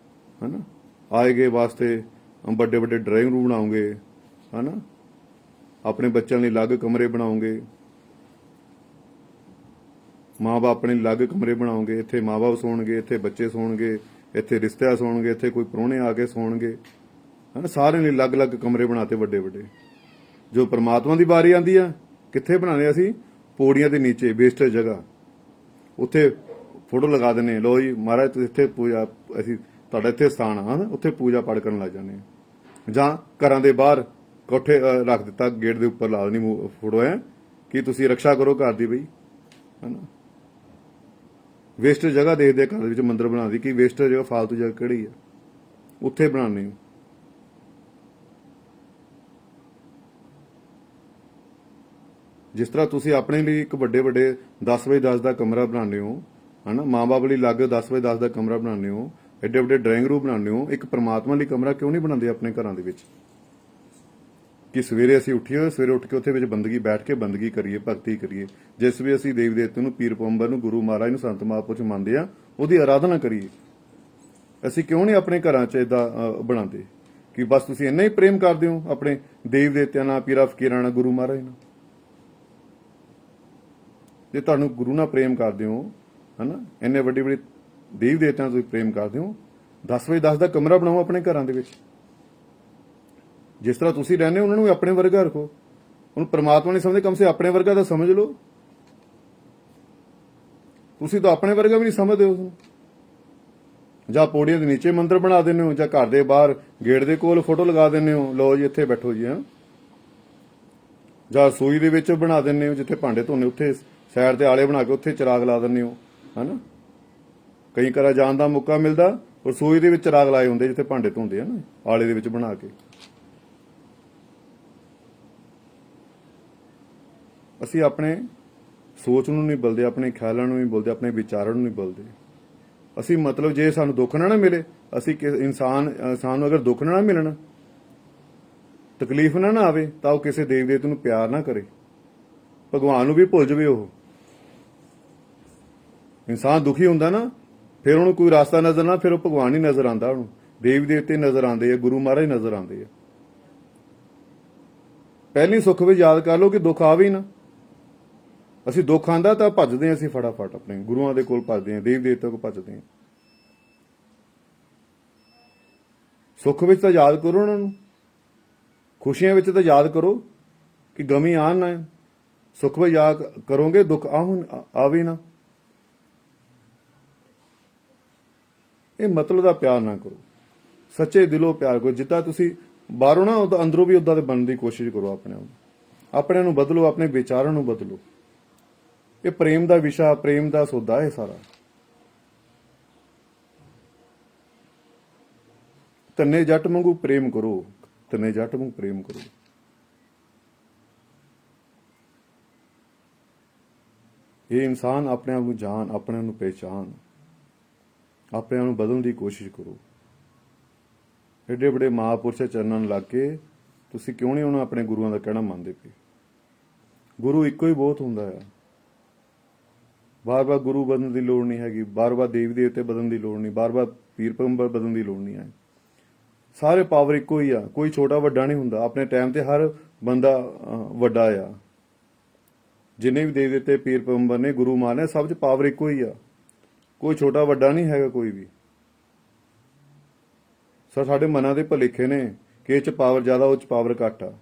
ਹਨਾ, ਆਏ ਗਏ ਵਾਸਤੇ ਵੱਡੇ ਵੱਡੇ ਡਰਾਇੰਗ ਰੂਮ ਬਣਾਓਗੇ ਹਨਾ, ਆਪਣੇ ਬੱਚਿਆਂ ਲਈ ਅਲੱਗ ਕਮਰੇ ਬਣਾਓਗੇ, ਮਾਂ-ਬਾਪ ਆਪਣੇ ਲਈ ਅਲੱਗ ਕਮਰੇ ਬਣਾਓਗੇ। ਇੱਥੇ ਮਾਂ-ਬਾਪ ਸੌਣਗੇ, ਇੱਥੇ ਬੱਚੇ ਸੌਣਗੇ, ਇੱਥੇ ਰਿਸ਼ਤੇਦਾਰ ਸੌਣਗੇ, ਇੱਥੇ ਕੋਈ ਪ੍ਰਾਹੁਣੇ ਆ ਕੇ ਸੌਣਗੇ ਹਨਾ, ਸਾਰਿਆਂ ਲਈ ਅਲੱਗ-ਅਲੱਗ ਕਮਰੇ ਬਣਾਤੇ ਵੱਡੇ ਵੱਡੇ। ਜੋ ਪਰਮਾਤਮਾ ਦੀ ਵਾਰੀ ਆਂਦੀ ਆ, ਕਿੱਥੇ ਬਣਾਣੇ ਅਸੀਂ? ਪੌੜੀਆਂ ਦੇ ਨੀਚੇ ਵੇਸਟੇਜ ਜਗ੍ਹਾ, ਉੱਥੇ ਫੋਟੋ ਲਗਾ ਦਿੰਦੇ। ਲੋ ਜੀ ਮਹਾਰਾਜ ਤੁਸੀਂ ਇੱਥੇ ਪੂਜਾ, ਅਸੀਂ ਤੁਹਾਡਾ ਇੱਥੇ ਸਥਾਨ ਆ ਹਨਾ, ਉੱਥੇ ਪੂਜਾ ਪਾਠ ਕਰਨ ਲੱਗ ਜਾਂਦੇ ਆ। ਜਾਂ ਘਰਾਂ ਦੇ ਬਾਹਰ ਕੋਠੇ ਰੱਖ ਦਿੱਤਾ, ਗੇਟ ਦੇ ਉੱਪਰ ਲਾ ਦੇਣੀ ਫੋਟੋ ਹੈ ਕਿ ਤੁਸੀਂ ਰੱਖਿਆ ਕਰੋ ਘਰ ਦੀ ਬਈ ਹਨਾ। ਵੇਸਟੇਜ ਜਗ੍ਹਾ ਦੇਖਦੇ ਘਰ ਦੇ ਵਿੱਚ ਮੰਦਿਰ ਬਣਾਉਂਦੀ ਕਿ ਵੇਸਟੇਜ ਜਗ੍ਹਾ, ਫਾਲਤੂ ਜਗ੍ਹਾ ਕਿਹੜੀ ਆ, ਉੱਥੇ ਬਣਾਉਂਦੇ ਹੋ। ਜਿਸ ਤਰ੍ਹਾਂ ਤੁਸੀਂ ਆਪਣੇ ਲਈ ਇੱਕ ਵੱਡੇ ਵੱਡੇ 10 ਬਾਈ 10 ਦਾ ਕਮਰਾ ਬਣਾਉਂਦੇ ਹੋ ਹਨਾ, ਮਾਂ-ਬਾਪ ਲਈ ਅਲੱਗ 10 ਬਾਈ 10 ਦਾ ਕਮਰਾ ਬਣਾਉਂਦੇ ਹੋ, ਐਡੇ ਵੱਡੇ ਡਰਾਇੰਗ ਰੂਮ ਬਣਾਉਂਦੇ ਹੋ, ਇੱਕ ਪਰਮਾਤਮਾ ਲਈ ਕਮਰਾ ਕਿਉਂ ਨਹੀਂ ਬਣਾਉਂਦੇ ਆਪਣੇ ਘਰਾਂ ਦੇ ਵਿੱਚ? ਕਿ ਸਵੇਰੇ ਅਸੀਂ ਉੱਠੀਏ, ਸਵੇਰੇ ਉੱਠ ਕੇ ਉੱਥੇ ਵਿੱਚ ਬੰਦਗੀ ਬੈਠ ਕੇ ਬੰਦਗੀ ਕਰੀਏ, ਭਗਤੀ ਕਰੀਏ। ਜਿਸ ਵੀ ਅਸੀਂ ਦੇਵ ਦੇਵਤੇ ਨੂੰ, ਪੀਰ ਪੈਗੰਬਰ ਨੂੰ, ਗੁਰੂ ਮਹਾਰਾਜ ਨੂੰ, ਸੰਤ ਮਹਾਂਪੁਰਖ ਮੰਨਦੇ ਆ, ਉਹਦੀ ਆਰਾਧਨਾ ਕਰੀਏ। ਅਸੀਂ ਕਿਉਂ ਨਹੀਂ ਆਪਣੇ ਘਰਾਂ 'ਚ ਇਦਾਂ ਬਣਾਉਂਦੇ ਕਿ ਬਸ ਤੁਸੀਂ ਇੰਨਾ ਹੀ ਪ੍ਰੇਮ ਕਰਦੇ ਹੋ ਆਪਣੇ ਦੇਵ ਦੇਵਤਿਆਂ ਨਾਲ, ਪੀਰਾਂ ਫਕੀਰਾਂ ਨਾਲ, ਗੁਰੂ ਮਹਾਰਾਜ ਨਾਲ? ਜੇ ਤੁਹਾਨੂੰ ਗੁਰੂ ਨਾਲ ਪ੍ਰੇਮ ਕਰਦੇ ਹੋ ਹਨਾ, ਇੰਨੇ ਵੱਡੇ ਵੱਡੇ ਦੇਵ ਦੇਵਤਿਆਂ ਨਾਲ ਤੁਸੀਂ ਪ੍ਰੇਮ ਕਰਦੇ ਹੋ, 10 ਬਾਈ 10 ਦਾ ਕਮਰਾ ਬਣਾਓ ਆਪਣੇ ਘਰਾਂ ਦੇ ਵਿੱਚ। ਜਿਸ ਤਰ੍ਹਾਂ ਤੁਸੀਂ ਰਹਿੰਦੇ ਹੋ ਉਹਨਾਂ ਨੂੰ ਵੀ ਆਪਣੇ ਵਰਗਾ ਰੱਖੋ। ਹੁਣ ਪਰਮਾਤਮਾ ਨੇ ਸਮਝਦੇ, ਕਮ ਸੇ ਆਪਣੇ ਵਰਗਾ ਤਾਂ ਸਮਝ ਲਓ। ਤੁਸੀਂ ਤਾਂ ਆਪਣੇ ਵਰਗਾ ਵੀ ਨਹੀਂ ਸਮਝਦੇ ਉਸਨੂੰ। ਜਾਂ ਪੌੜੀਆਂ ਦੇ ਨੀਚੇ ਮੰਦਿਰ ਬਣਾ ਦਿੰਦੇ ਹੋ, ਜਾਂ ਘਰ ਦੇ ਬਾਹਰ ਗੇਟ ਦੇ ਕੋਲ ਫੋਟੋ ਲਗਾ ਦਿੰਦੇ ਹੋ, ਲਓ ਜੀ ਇੱਥੇ ਬੈਠੋ ਜੀ ਹਾਂ। ਜਾਂ ਰਸੋਈ ਦੇ ਵਿੱਚ ਬਣਾ ਦਿੰਦੇ ਹੋ, ਜਿੱਥੇ ਭਾਂਡੇ ਧੋਣੇ ਉੱਥੇ ਸਾਈਡ ਦੇ ਆਲੇ ਬਣਾ ਕੇ ਉੱਥੇ ਚਿਰਾਗ ਲਾ ਦਿੰਦੇ ਹੋ ਹਨਾ। ਕਈ ਘਰਾਂ ਜਾਣ ਦਾ ਮੌਕਾ ਮਿਲਦਾ, ਰਸੋਈ ਦੇ ਵਿੱਚ ਚਿਰਾਗ ਲਾਏ ਹੁੰਦੇ ਜਿੱਥੇ ਭਾਂਡੇ ਧੋਂਦੇ ਆ ਨਾ, ਆਲੇ ਦੇ ਵਿੱਚ ਬਣਾ ਕੇ। ਅਸੀਂ ਆਪਣੇ ਸੋਚ ਨੂੰ ਨਹੀਂ ਬੋਲਦੇ, ਆਪਣੇ ਖਿਆਲਾਂ ਨੂੰ ਨਹੀਂ ਬੋਲਦੇ, ਆਪਣੇ ਵਿਚਾਰਾਂ ਨੂੰ ਨਹੀਂ ਬੋਲਦੇ। ਅਸੀਂ ਮਤਲਬ ਜੇ ਸਾਨੂੰ ਦੁੱਖ ਨਾ ਮਿਲੇ, ਅਸੀਂ ਇਨਸਾਨ ਨੂੰ ਅਗਰ ਦੁੱਖ ਨਾ ਮਿਲਣ, ਤਕਲੀਫ ਨਾ ਆਵੇ, ਤਾਂ ਉਹ ਕਿਸੇ ਦੇਵ ਦੇਵਤੇ ਨੂੰ ਪਿਆਰ ਨਾ ਕਰੇ, ਭਗਵਾਨ ਨੂੰ ਵੀ ਭੁੱਲ ਜਾਵੇ। ਉਹ ਇਨਸਾਨ ਦੁਖੀ ਹੁੰਦਾ ਨਾ, ਫਿਰ ਉਹਨੂੰ ਕੋਈ ਰਾਸਤਾ ਨਜ਼ਰ ਨਾ, ਫਿਰ ਉਹ ਭਗਵਾਨ ਹੀ ਨਜ਼ਰ ਆਉਂਦਾ, ਉਹਨੂੰ ਦੇਵ ਦੇਵਤੇ ਨਜ਼ਰ ਆਉਂਦੇ ਆ, ਗੁਰੂ ਮਹਾਰਾਜ ਨਜ਼ਰ ਆਉਂਦੇ ਆ। ਪਹਿਲੀ ਸੁੱਖ ਵਿੱਚ ਯਾਦ ਕਰ ਲਓ ਕਿ ਦੁੱਖ ਆਵੇ ਹੀ ਨਾ। ਅਸੀਂ ਦੁੱਖ ਆਂਦਾ ਤਾਂ ਭੱਜਦੇ ਹਾਂ, ਅਸੀਂ ਫਟਾਫਟ ਆਪਣੇ ਗੁਰੂਆਂ ਦੇ ਕੋਲ ਭੱਜਦੇ ਹਾਂ, ਦੇਵ ਦੇਵਤੇ ਕੋਲ ਭੱਜਦੇ ਹਾਂ। ਸੁੱਖ ਵਿੱਚ ਤਾਂ ਯਾਦ ਕਰੋ ਉਹਨਾਂ ਨੂੰ, ਖੁਸ਼ੀਆਂ ਵਿੱਚ ਤਾਂ ਯਾਦ ਕਰੋ ਕਿ ਗਮੀ ਆਣ ਨਾ। ਸੁੱਖ ਵਿੱਚ ਯਾਦ ਕਰੋਗੇ, ਦੁੱਖ ਆਵੇ ਨਾ। ਇਹ ਮਤਲਬ ਦਾ ਪਿਆਰ ਨਾ ਕਰੋ, ਸੱਚੇ ਦਿਲੋਂ ਪਿਆਰ ਕਰੋ। ਜਿੱਦਾਂ ਤੁਸੀਂ ਬਾਹਰੋਂ ਨਾ, ਉਹਦਾ ਅੰਦਰੋਂ ਵੀ ਉਦਾਂ ਦੇ ਬਣਨ ਦੀ ਕੋਸ਼ਿਸ਼ ਕਰੋ। ਆਪਣੇ ਨੂੰ ਬਦਲੋ, ਆਪਣੇ ਵਿਚਾਰਾਂ ਨੂੰ ਬਦਲੋ। ਇਹ ਪ੍ਰੇਮ ਦਾ ਵਿਸ਼ਾ, ਪ੍ਰੇਮ ਦਾ ਸੌਦਾ ਹੈ ਸਾਰਾ। ਤੰਨੇ ਜੱਟ ਵਾਂਗੂ ਪ੍ਰੇਮ ਕਰੋ, ਤੰਨੇ ਜੱਟ ਵਾਂਗੂ ਪ੍ਰੇਮ ਕਰੋ। ਇਹ ਇਨਸਾਨ ਆਪਣੇ ਆਪ ਨੂੰ ਜਾਣ, ਆਪਣੇ ਆਪ ਨੂੰ ਪਹਿਚਾਣ, ਆਪਣੇ ਆਪ ਨੂੰ ਬਦਲਣ ਦੀ ਕੋਸ਼ਿਸ਼ ਕਰੋ। ਏਡੇ ਵੱਡੇ ਮਹਾਂਪੁਰਸ਼ਾਂ ਚਰਨਾਂ ਨੂੰ ਲੱਗ ਕੇ ਤੁਸੀਂ ਕਿਉਂ ਨਹੀਂ ਉਹਨਾਂ ਆਪਣੇ ਗੁਰੂਆਂ ਦਾ ਕਹਿਣਾ ਮੰਨਦੇ ਪਏ? ਗੁਰੂ ਇੱਕੋ ਹੀ ਬਹੁਤ ਹੁੰਦਾ ਆ। ਬਾਰ-ਬਾਰ ਗੁਰੂ ਬਦਲਣ ਦੀ ਲੋੜ ਨਹੀਂ ਹੈਗੀ, ਬਾਰ-ਬਾਰ ਦੇਵੀ ਦੇਵਤੇ ਬਦਲਣ ਦੀ ਲੋੜ ਨਹੀਂ, ਬਾਰ-ਬਾਰ ਪੀਰ ਪੈਗੰਬਰ ਬਦਲਣ ਦੀ ਲੋੜ ਨਹੀਂ ਹੈ। ਸਾਰੇ ਪਾਵਰ ਇੱਕੋ ਹੀ ਆ, ਕੋਈ ਛੋਟਾ ਵੱਡਾ ਨਹੀਂ ਹੁੰਦਾ। ਆਪਣੇ ਟਾਈਮ ਤੇ ਹਰ ਬੰਦਾ ਵੱਡਾ ਆ। ਜਿੰਨੇ ਵੀ ਦੇਵੀ ਦੇਵਤੇ, ਪੀਰ ਪੈਗੰਬਰ ਨੇ, ਗੁਰੂ ਮਹਾਰਾਜ ਨੇ, ਸਭ 'ਚ ਪਾਵਰ ਇੱਕੋ ਹੀ ਆ। ਕੋਈ ਛੋਟਾ ਵੱਡਾ ਨਹੀਂ ਹੈਗਾ ਕੋਈ ਵੀ। ਸਰ ਸਾਡੇ ਮਨਾਂ ਦੇ ਭੁਲੇਖੇ ਨੇ ਕਿ ਇਹ 'ਚ ਪਾਵਰ ਜ਼ਿਆਦਾ, ਉਹ 'ਚ ਪਾਵਰ ਘੱਟ ਆ।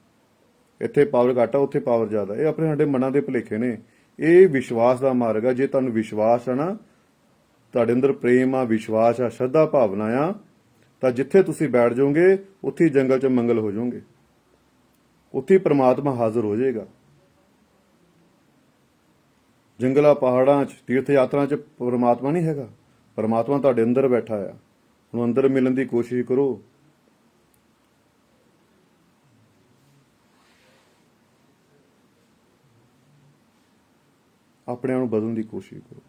ਇੱਥੇ ਪਾਵਰ ਘੱਟ ਆ, ਉੱਥੇ ਪਾਵਰ ਜ਼ਿਆਦਾ। ਇਹ ਆਪਣੇ ਸਾਡੇ ਮਨਾਂ ਦੇ ਭੁਲੇਖੇ ਨੇ। ਇਹ ਵਿਸ਼ਵਾਸ ਦਾ ਮਾਰਗ ਆ। ਜੇ ਤੁਹਾਨੂੰ ਵਿਸ਼ਵਾਸ ਆ ਨਾ, ਤੁਹਾਡੇ ਅੰਦਰ ਪ੍ਰੇਮ ਆ, ਵਿਸ਼ਵਾਸ ਆ, ਸ਼ਰਧਾ ਭਾਵਨਾ ਆ, ਤਾਂ ਜਿੱਥੇ ਤੁਸੀਂ ਬੈਠ ਜਾਓਗੇ ਉੱਥੇ ਹੀ ਜੰਗਲ 'ਚ ਮੰਗਲ ਹੋ ਜਾਓਗੇ, ਉੱਥੇ ਹੀ ਪ੍ਰਮਾਤਮਾ ਹਾਜ਼ਰ ਹੋ ਜਾਏਗਾ। ਜੰਗਲਾਂ ਪਹਾੜਾਂ 'ਚ ਤੀਰਥ ਯਾਤਰਾ 'ਚ ਪ੍ਰਮਾਤਮਾ ਨਹੀਂ ਹੈਗਾ। ਪ੍ਰਮਾਤਮਾ ਤੁਹਾਡੇ ਅੰਦਰ ਬੈਠਾ ਆ। ਹੁਣ ਅੰਦਰ ਮਿਲਣ ਦੀ ਕੋਸ਼ਿਸ਼ ਕਰੋ। ਆਪਣੇ ਆਪ ਨੂੰ ਬਦਲਣ ਦੀ ਕੋਸ਼ਿਸ਼ ਕਰੋ।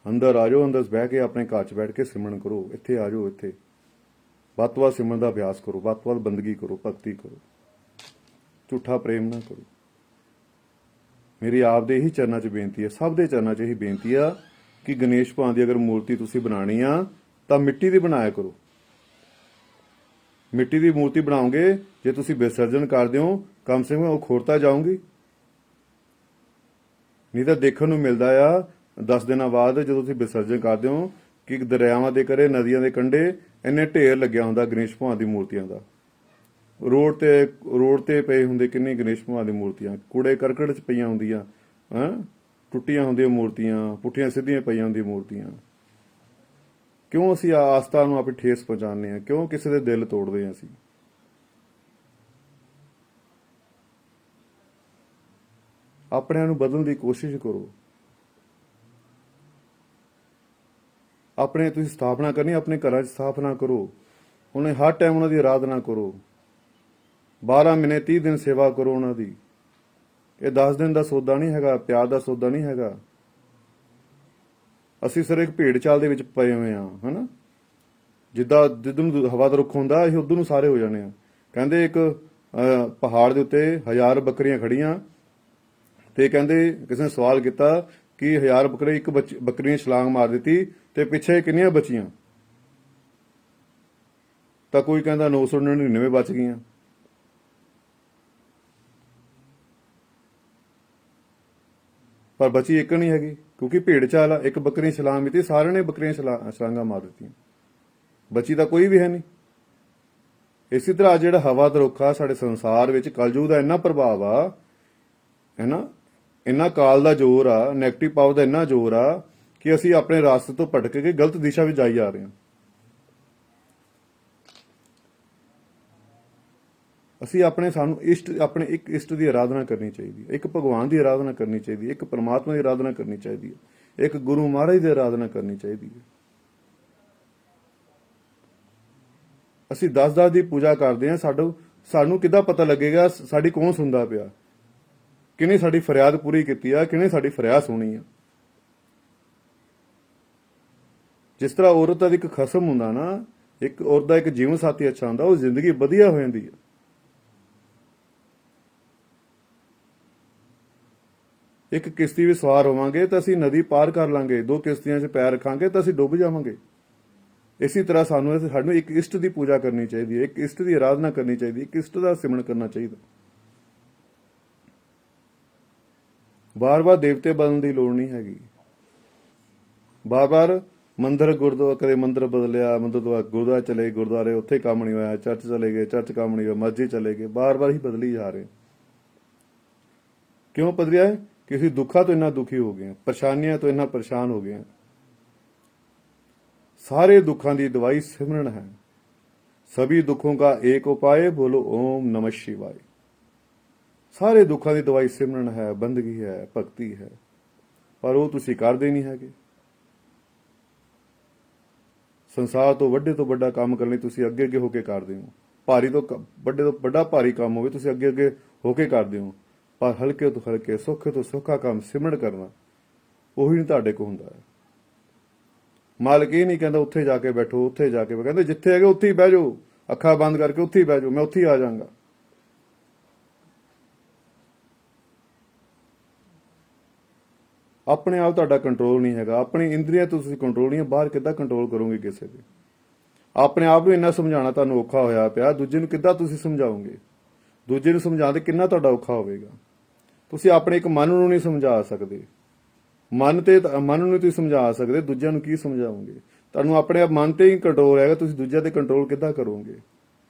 ਅੰਦਰ ਆ ਜਾਓ, ਅੰਦਰ ਬਹਿ ਕੇ ਆਪਣੇ ਘਰ 'ਚ ਬੈਠ ਕੇ ਸਿਮਰਨ ਕਰੋ। ਇੱਥੇ ਆ ਜਾਓ, ਇੱਥੇ ਵੱਧ ਤੋਂ ਵੱਧ ਸਿਮਰਨ ਦਾ ਅਭਿਆਸ ਕਰੋ, ਵੱਧ ਤੋਂ ਵੱਧ ਬੰਦਗੀ ਕਰੋ, ਭਗਤੀ ਕਰੋ, ਝੂਠਾ ਪ੍ਰੇਮ ਨਾ ਕਰੋ। ਮੇਰੀ ਆਪ ਦੇ ਇਹੀ ਚਰਨਾਂ 'ਚ ਬੇਨਤੀ ਹੈ, ਸਭ ਦੇ ਚਰਨਾਂ 'ਚ ਇਹੀ ਬੇਨਤੀ ਆ ਕਿ ਗਣੇਸ਼ ਭਗਵਾਨ ਦੀ ਅਗਰ ਮੂਰਤੀ ਤੁਸੀਂ ਬਣਾਣੀ ਆ ਤਾਂ ਮਿੱਟੀ ਦੀ ਬਣਾਇਆ ਕਰੋ। ਮਿੱਟੀ ਦੀ ਮੂਰਤੀ ਬਣਾਓਗੇ, ਜੇ ਤੁਸੀਂ ਵਿਸਰਜਨ ਕਰਦੇ ਹੋ ਕਮ ਸੇ ਕਮ ਉਹ ਖੋਰਤਾ ਜਾਊਗੀ। ਨਹੀਂ ਤਾਂ ਦੇਖਣ ਨੂੰ ਮਿਲਦਾ ਆ 10 ਦਿਨਾਂ ਬਾਅਦ ਜਦੋਂ ਤੁਸੀਂ ਵਿਸਰਜਨ ਕਰਦੇ ਹੋ ਕਿ ਦਰਿਆਵਾਂ ਦੇ ਕਰੇ, ਨਦੀਆਂ ਦੇ ਕੰਢੇ ਇੰਨੇ ਢੇਰ ਲੱਗਿਆ ਹੁੰਦਾ ਗਣੇਸ਼ ਭਗਵਾਨ ਦੀ ਮੂਰਤੀਆਂ ਦਾ। ਰੋਡ ਤੇ ਪਏ ਹੁੰਦੇ ਕਿੰਨੇ ਗਣੇਸ਼ ਭਗਵਾਨ ਦੀ ਮੂਰਤੀਆਂ, ਕੂੜੇ ਕਰਕਟ 'ਚ ਪਈਆਂ ਹੁੰਦੀਆਂ, ਟੁੱਟੀਆਂ ਹੁੰਦੀਆਂ ਮੂਰਤੀਆਂ, ਪੁੱਠੀਆਂ ਸਿੱਧੀਆਂ ਪਈਆਂ ਹੁੰਦੀਆਂ ਮੂਰਤੀਆਂ। ਕਿਉਂ ਅਸੀਂ ਆਸਥਾ ਨੂੰ ਆਪਣੀ ਠੇਸ ਪਹੁੰਚਾਉਂਦੇ ਹਾਂ? ਕਿਉਂ ਕਿਸੇ ਦੇ ਦਿਲ ਤੋੜਦੇ ਹਾਂ ਅਸੀਂ? ਆਪਣੇ ਨੂੰ ਬਦਲਣ ਦੀ ਕੋਸ਼ਿਸ਼ ਕਰੋ। ਆਪਣੇ ਤੁਸੀਂ ਸਥਾਪਨਾ ਕਰਨੀ, ਆਪਣੇ ਘਰਾਂ 'ਚ ਸਥਾਪਨਾ ਕਰੋ। ਉਹਨੇ ਹਰ ਟਾਈਮ ਉਹਨਾਂ ਦੀ ਆਰਾਧਨਾ ਕਰੋ। 12 ਮਹੀਨੇ 30 ਦਿਨ ਸੇਵਾ ਕਰੋ ਉਹਨਾਂ ਦੀ। ਇਹ 10 ਦਿਨ ਦਾ ਸੌਦਾ ਨਹੀਂ ਹੈਗਾ, ਪਿਆਰ ਦਾ ਸੌਦਾ ਨਹੀਂ ਹੈਗਾ। ਅਸੀਂ ਸਿਰ ਇੱਕ ਭੇਡ ਚਾਲ ਦੇ ਵਿੱਚ ਪਏ ਹੋਏ ਹਾਂ, ਹਨਾ। ਜਿੱਦਾਂ ਜਿੱਦ ਨੂੰ ਹਵਾ ਦਾ ਰੁੱਖ ਹੁੰਦਾ, ਅਸੀਂ ਉਧਰ ਨੂੰ ਸਾਰੇ ਹੋ ਜਾਣੇ ਆ। ਕਹਿੰਦੇ ਇੱਕ ਪਹਾੜ ਦੇ ਉੱਤੇ 1000 ਬੱਕਰੀਆਂ ਖੜੀਆਂ, ਤੇ ਕਹਿੰਦੇ ਕਿਸੇ ਨੇ ਸਵਾਲ ਕੀਤਾ ਕਿ 1000 ਬੱਕਰੇ, ਇੱਕ ਬੱਕਰੀ ਨੇ ਛਲਾਂਗ ਮਾਰ ਦਿੱਤੀ ਤੇ ਪਿੱਛੇ ਕਿੰਨੀਆਂ ਬਚੀਆਂ? ਤਾਂ ਕੋਈ ਕਹਿੰਦਾ 999 ਬਚ ਗਈਆਂ। ਪਰ ਬਚੀ ਇੱਕ ਨਹੀਂ ਹੈਗੀ, ਕਿਉਂਕਿ ਭੇਡ ਚਾਲ ਆ। ਇੱਕ ਬੱਕਰੀ ਛਲਾਂਗ ਮਾਰੀ, ਸਾਰਿਆਂ ਨੇ ਬੱਕਰੀਆਂ ਛਲਾਂਗਾਂ ਮਾਰ ਦਿੱਤੀਆਂ, ਬਚੀ ਤਾਂ ਕੋਈ ਵੀ ਹੈ ਨਹੀਂ। ਇਸੇ ਤਰ੍ਹਾਂ ਜਿਹੜਾ ਹਵਾ ਦਾ ਰੁੱਖ ਆ, ਸਾਡੇ ਸੰਸਾਰ ਵਿੱਚ ਕਲਯੁਗ ਦਾ ਇੰਨਾ ਪ੍ਰਭਾਵ ਆ, ਹੈ ਨਾ, ਇੰਨਾ ਕਾਲ ਦਾ ਜ਼ੋਰ ਆ, ਨੈਗੇਟਿਵ ਪਾਵਰ ਦਾ ਇੰਨਾ ਜ਼ੋਰ ਆ ਕਿ ਅਸੀਂ ਆਪਣੇ ਰਾਸਤੇ ਤੋਂ ਭਟਕ ਕੇ ਗਲਤ ਦਿਸ਼ਾ ਵਿੱਚ ਜਾਈ ਜਾ ਰਹੇ ਹਾਂ। ਅਸੀਂ ਸਾਨੂੰ ਆਪਣੇ ਇੱਕ ਇਸ਼ਟ ਦੀ ਆਰਾਧਨਾ ਕਰਨੀ ਚਾਹੀਦੀ ਹੈ, ਇੱਕ ਭਗਵਾਨ ਦੀ ਆਰਾਧਨਾ ਕਰਨੀ ਚਾਹੀਦੀ ਹੈ, ਇੱਕ ਪਰਮਾਤਮਾ ਦੀ ਆਰਾਧਨਾ ਕਰਨੀ ਚਾਹੀਦੀ ਹੈ, ਇੱਕ ਗੁਰੂ ਮਹਾਰਾਜ ਦੀ ਆਰਾਧਨਾ ਕਰਨੀ ਚਾਹੀਦੀ ਹੈ। ਅਸੀਂ 10 ਦੀ ਪੂਜਾ ਕਰਦੇ ਹਾਂ, ਸਾਨੂੰ ਕਿੱਦਾਂ ਪਤਾ ਲੱਗੇਗਾ ਸਾਡੀ ਕੌਣ ਸੁਣਦਾ ਪਿਆ, ਕਿਹਨੇ ਸਾਡੀ ਫਰਿਆਦ ਪੂਰੀ ਕੀਤੀ ਆ, ਕਿਹਨੇ ਸਾਡੀ ਫਰਿਆਦ ਸੁਣੀ ਆ। ਜਿਸ ਤਰ੍ਹਾਂ ਔਰਤ ਦਾ ਇੱਕ ਖਸਮ ਹੁੰਦਾ ਨਾ, ਇੱਕ ਔਰਤ ਦਾ ਇੱਕ ਜੀਵਨ ਸਾਥੀ ਅੱਛਾ ਹੁੰਦਾ, ਉਹ ਜ਼ਿੰਦਗੀ ਵਧੀਆ ਹੋ ਜਾਂਦੀ ਹੈ। ਇੱਕ ਕਿਸ਼ਤੀ ਵਿੱਚ ਸਵਾਰ ਹੋਵਾਂਗੇ ਤਾਂ ਅਸੀਂ ਨਦੀ ਪਾਰ ਕਰ ਲਾਂਗੇ, 2 ਕਿਸ਼ਤੀਆਂ 'ਚ ਪੈਰ ਰੱਖਾਂਗੇ ਤਾਂ ਅਸੀਂ ਡੁੱਬ ਜਾਵਾਂਗੇ। ਇਸੇ ਤਰ੍ਹਾਂ ਸਾਨੂੰ ਇੱਕ ਇਸ਼ਟ ਦੀ ਪੂਜਾ ਕਰਨੀ ਚਾਹੀਦੀ ਹੈ, ਇੱਕ ਇਸ਼ਟ ਦੀ ਆਰਾਧਨਾ ਕਰਨੀ ਚਾਹੀਦੀ ਹੈ, ਇੱਕ ਇਸ਼ਟ ਦਾ ਸਿਮਰਨ ਕਰਨਾ ਚਾਹੀਦਾ। ਬਾਰ-ਬਾਰ ਦੇਵਤੇ ਬਦਲਣ ਦੀ ਲੋੜ ਨਹੀਂ ਹੈਗੀ। ਬਾਰ-ਬਾਰ ਮੰਦਿਰ ਗੁਰਦੁਆਰਾ, ਕਦੇ ਮੰਦਿਰ ਬਦਲਿਆ, ਮੰਦਿਰ ਤੋਂ ਗੁਰਦੁਆਰਾ ਚਲੇ, ਗੁਰਦੁਆਰੇ ਉੱਥੇ ਕੰਮ ਨਹੀਂ ਹੋਇਆ, ਚਰਚ ਚਲੇ ਗਏ, ਚਰਚ ਕੰਮ ਨਹੀਂ ਹੋਇਆ, ਮਸਜਿਦ ਚਲੇ ਗਏ, ਬਾਰ-ਬਾਰ ਹੀ ਬਦਲੀ ਜਾ ਰਹੇ। ਕਿਉਂ ਬਦਲਿਆ ਹੈ? ਕਿ ਅਸੀਂ ਦੁੱਖਾਂ ਤੋਂ ਇੰਨਾ ਦੁਖੀ ਹੋ ਗਏ, ਪਰੇਸ਼ਾਨੀਆਂ ਤੋਂ ਇੰਨਾ ਪਰੇਸ਼ਾਨ ਹੋ ਗਏ। ਸਾਰੇ ਦੁੱਖਾਂ ਦੀ ਦਵਾਈ ਸਿਮਰਨ ਹੈ। ਸਭੀ ਦੁੱਖੋਂ ਦਾ ਏਕ ਉਪਾਏ, ਬੋਲੋ ਓਮ ਨਮः शिवाय। ਸਾਰੇ ਦੁੱਖਾਂ ਦੀ ਦਵਾਈ ਸਿਮਰਨ ਹੈ, ਬੰਦਗੀ ਹੈ, ਭਗਤੀ ਹੈ, ਪਰ ਉਹ ਤੁਸੀਂ ਕਰਦੇ ਨਹੀਂ ਹੈਗੇ। ਸੰਸਾਰ ਤੋਂ ਵੱਡਾ ਕੰਮ ਕਰਨ ਲਈ ਤੁਸੀਂ ਅੱਗੇ ਹੋ ਕੇ ਕਰਦੇ ਹੋ। ਭਾਰੀ ਤੋਂ ਵੱਡੇ ਤੋਂ ਵੱਡਾ ਭਾਰੀ ਕੰਮ ਹੋਵੇ, ਤੁਸੀਂ ਅੱਗੇ ਹੋ ਕੇ ਕਰਦੇ ਹੋ। ਪਰ ਹਲਕੇ ਤੋਂ ਹਲਕੇ, ਸੌਖੇ ਤੋਂ ਸੌਖਾ ਕੰਮ ਸਿਮਰਨ ਕਰਨਾ, ਉਹੀ ਨਹੀਂ ਤੁਹਾਡੇ ਕੋਲ ਹੁੰਦਾ ਹੈ। ਮਾਲਕ ਇਹ ਨਹੀਂ ਕਹਿੰਦਾ ਉੱਥੇ ਜਾ ਕੇ ਬੈਠੋ, ਉੱਥੇ ਜਾ ਕੇ, ਕਹਿੰਦੇ ਜਿੱਥੇ ਹੈਗੇ ਉੱਥੇ ਹੀ ਬਹਿ ਜਾਓ, ਅੱਖਾਂ ਬੰਦ ਕਰਕੇ ਉੱਥੇ ਹੀ ਬਹਿ ਜਾਓ, ਮੈਂ ਉੱਥੇ ਹੀ ਆ ਜਾਵਾਂਗਾ। ਆਪਣੇ ਆਪ ਤੁਹਾਡਾ ਕੰਟਰੋਲ ਨਹੀਂ ਹੈਗਾ, ਆਪਣੀ ਇੰਦਰੀਆਂ ਤੋਂ ਤੁਸੀਂ ਕੰਟਰੋਲ ਨਹੀਂ ਹੈ, ਬਾਹਰ ਕਿੱਦਾਂ ਕੰਟਰੋਲ ਕਰੋਗੇ ਕਿਸੇ ਦੇ? ਆਪਣੇ ਆਪ ਨੂੰ ਇੰਨਾ ਸਮਝਾਉਣਾ ਤੁਹਾਨੂੰ ਔਖਾ ਹੋਇਆ ਪਿਆ, ਦੂਜੇ ਨੂੰ ਕਿੱਦਾਂ ਤੁਸੀਂ ਸਮਝਾਓਗੇ? ਦੂਜੇ ਨੂੰ ਸਮਝਾਉਂਦੇ ਕਿੰਨਾ ਤੁਹਾਡਾ ਔਖਾ ਹੋਵੇਗਾ। ਤੁਸੀਂ ਆਪਣੇ ਇੱਕ ਮਨ ਨੂੰ ਨਹੀਂ ਸਮਝਾ ਸਕਦੇ, ਮਨ ਨੂੰ ਤੁਸੀਂ ਸਮਝਾ ਸਕਦੇ, ਦੂਜਿਆਂ ਨੂੰ ਕੀ ਸਮਝਾਓਗੇ? ਤੁਹਾਨੂੰ ਆਪਣੇ ਆਪ ਮਨ ਤੇ ਹੀ ਕੰਟਰੋਲ ਹੈਗਾ, ਤੁਸੀਂ ਦੂਜਿਆਂ ਤੇ ਕੰਟਰੋਲ ਕਿੱਦਾਂ ਕਰੋਗੇ?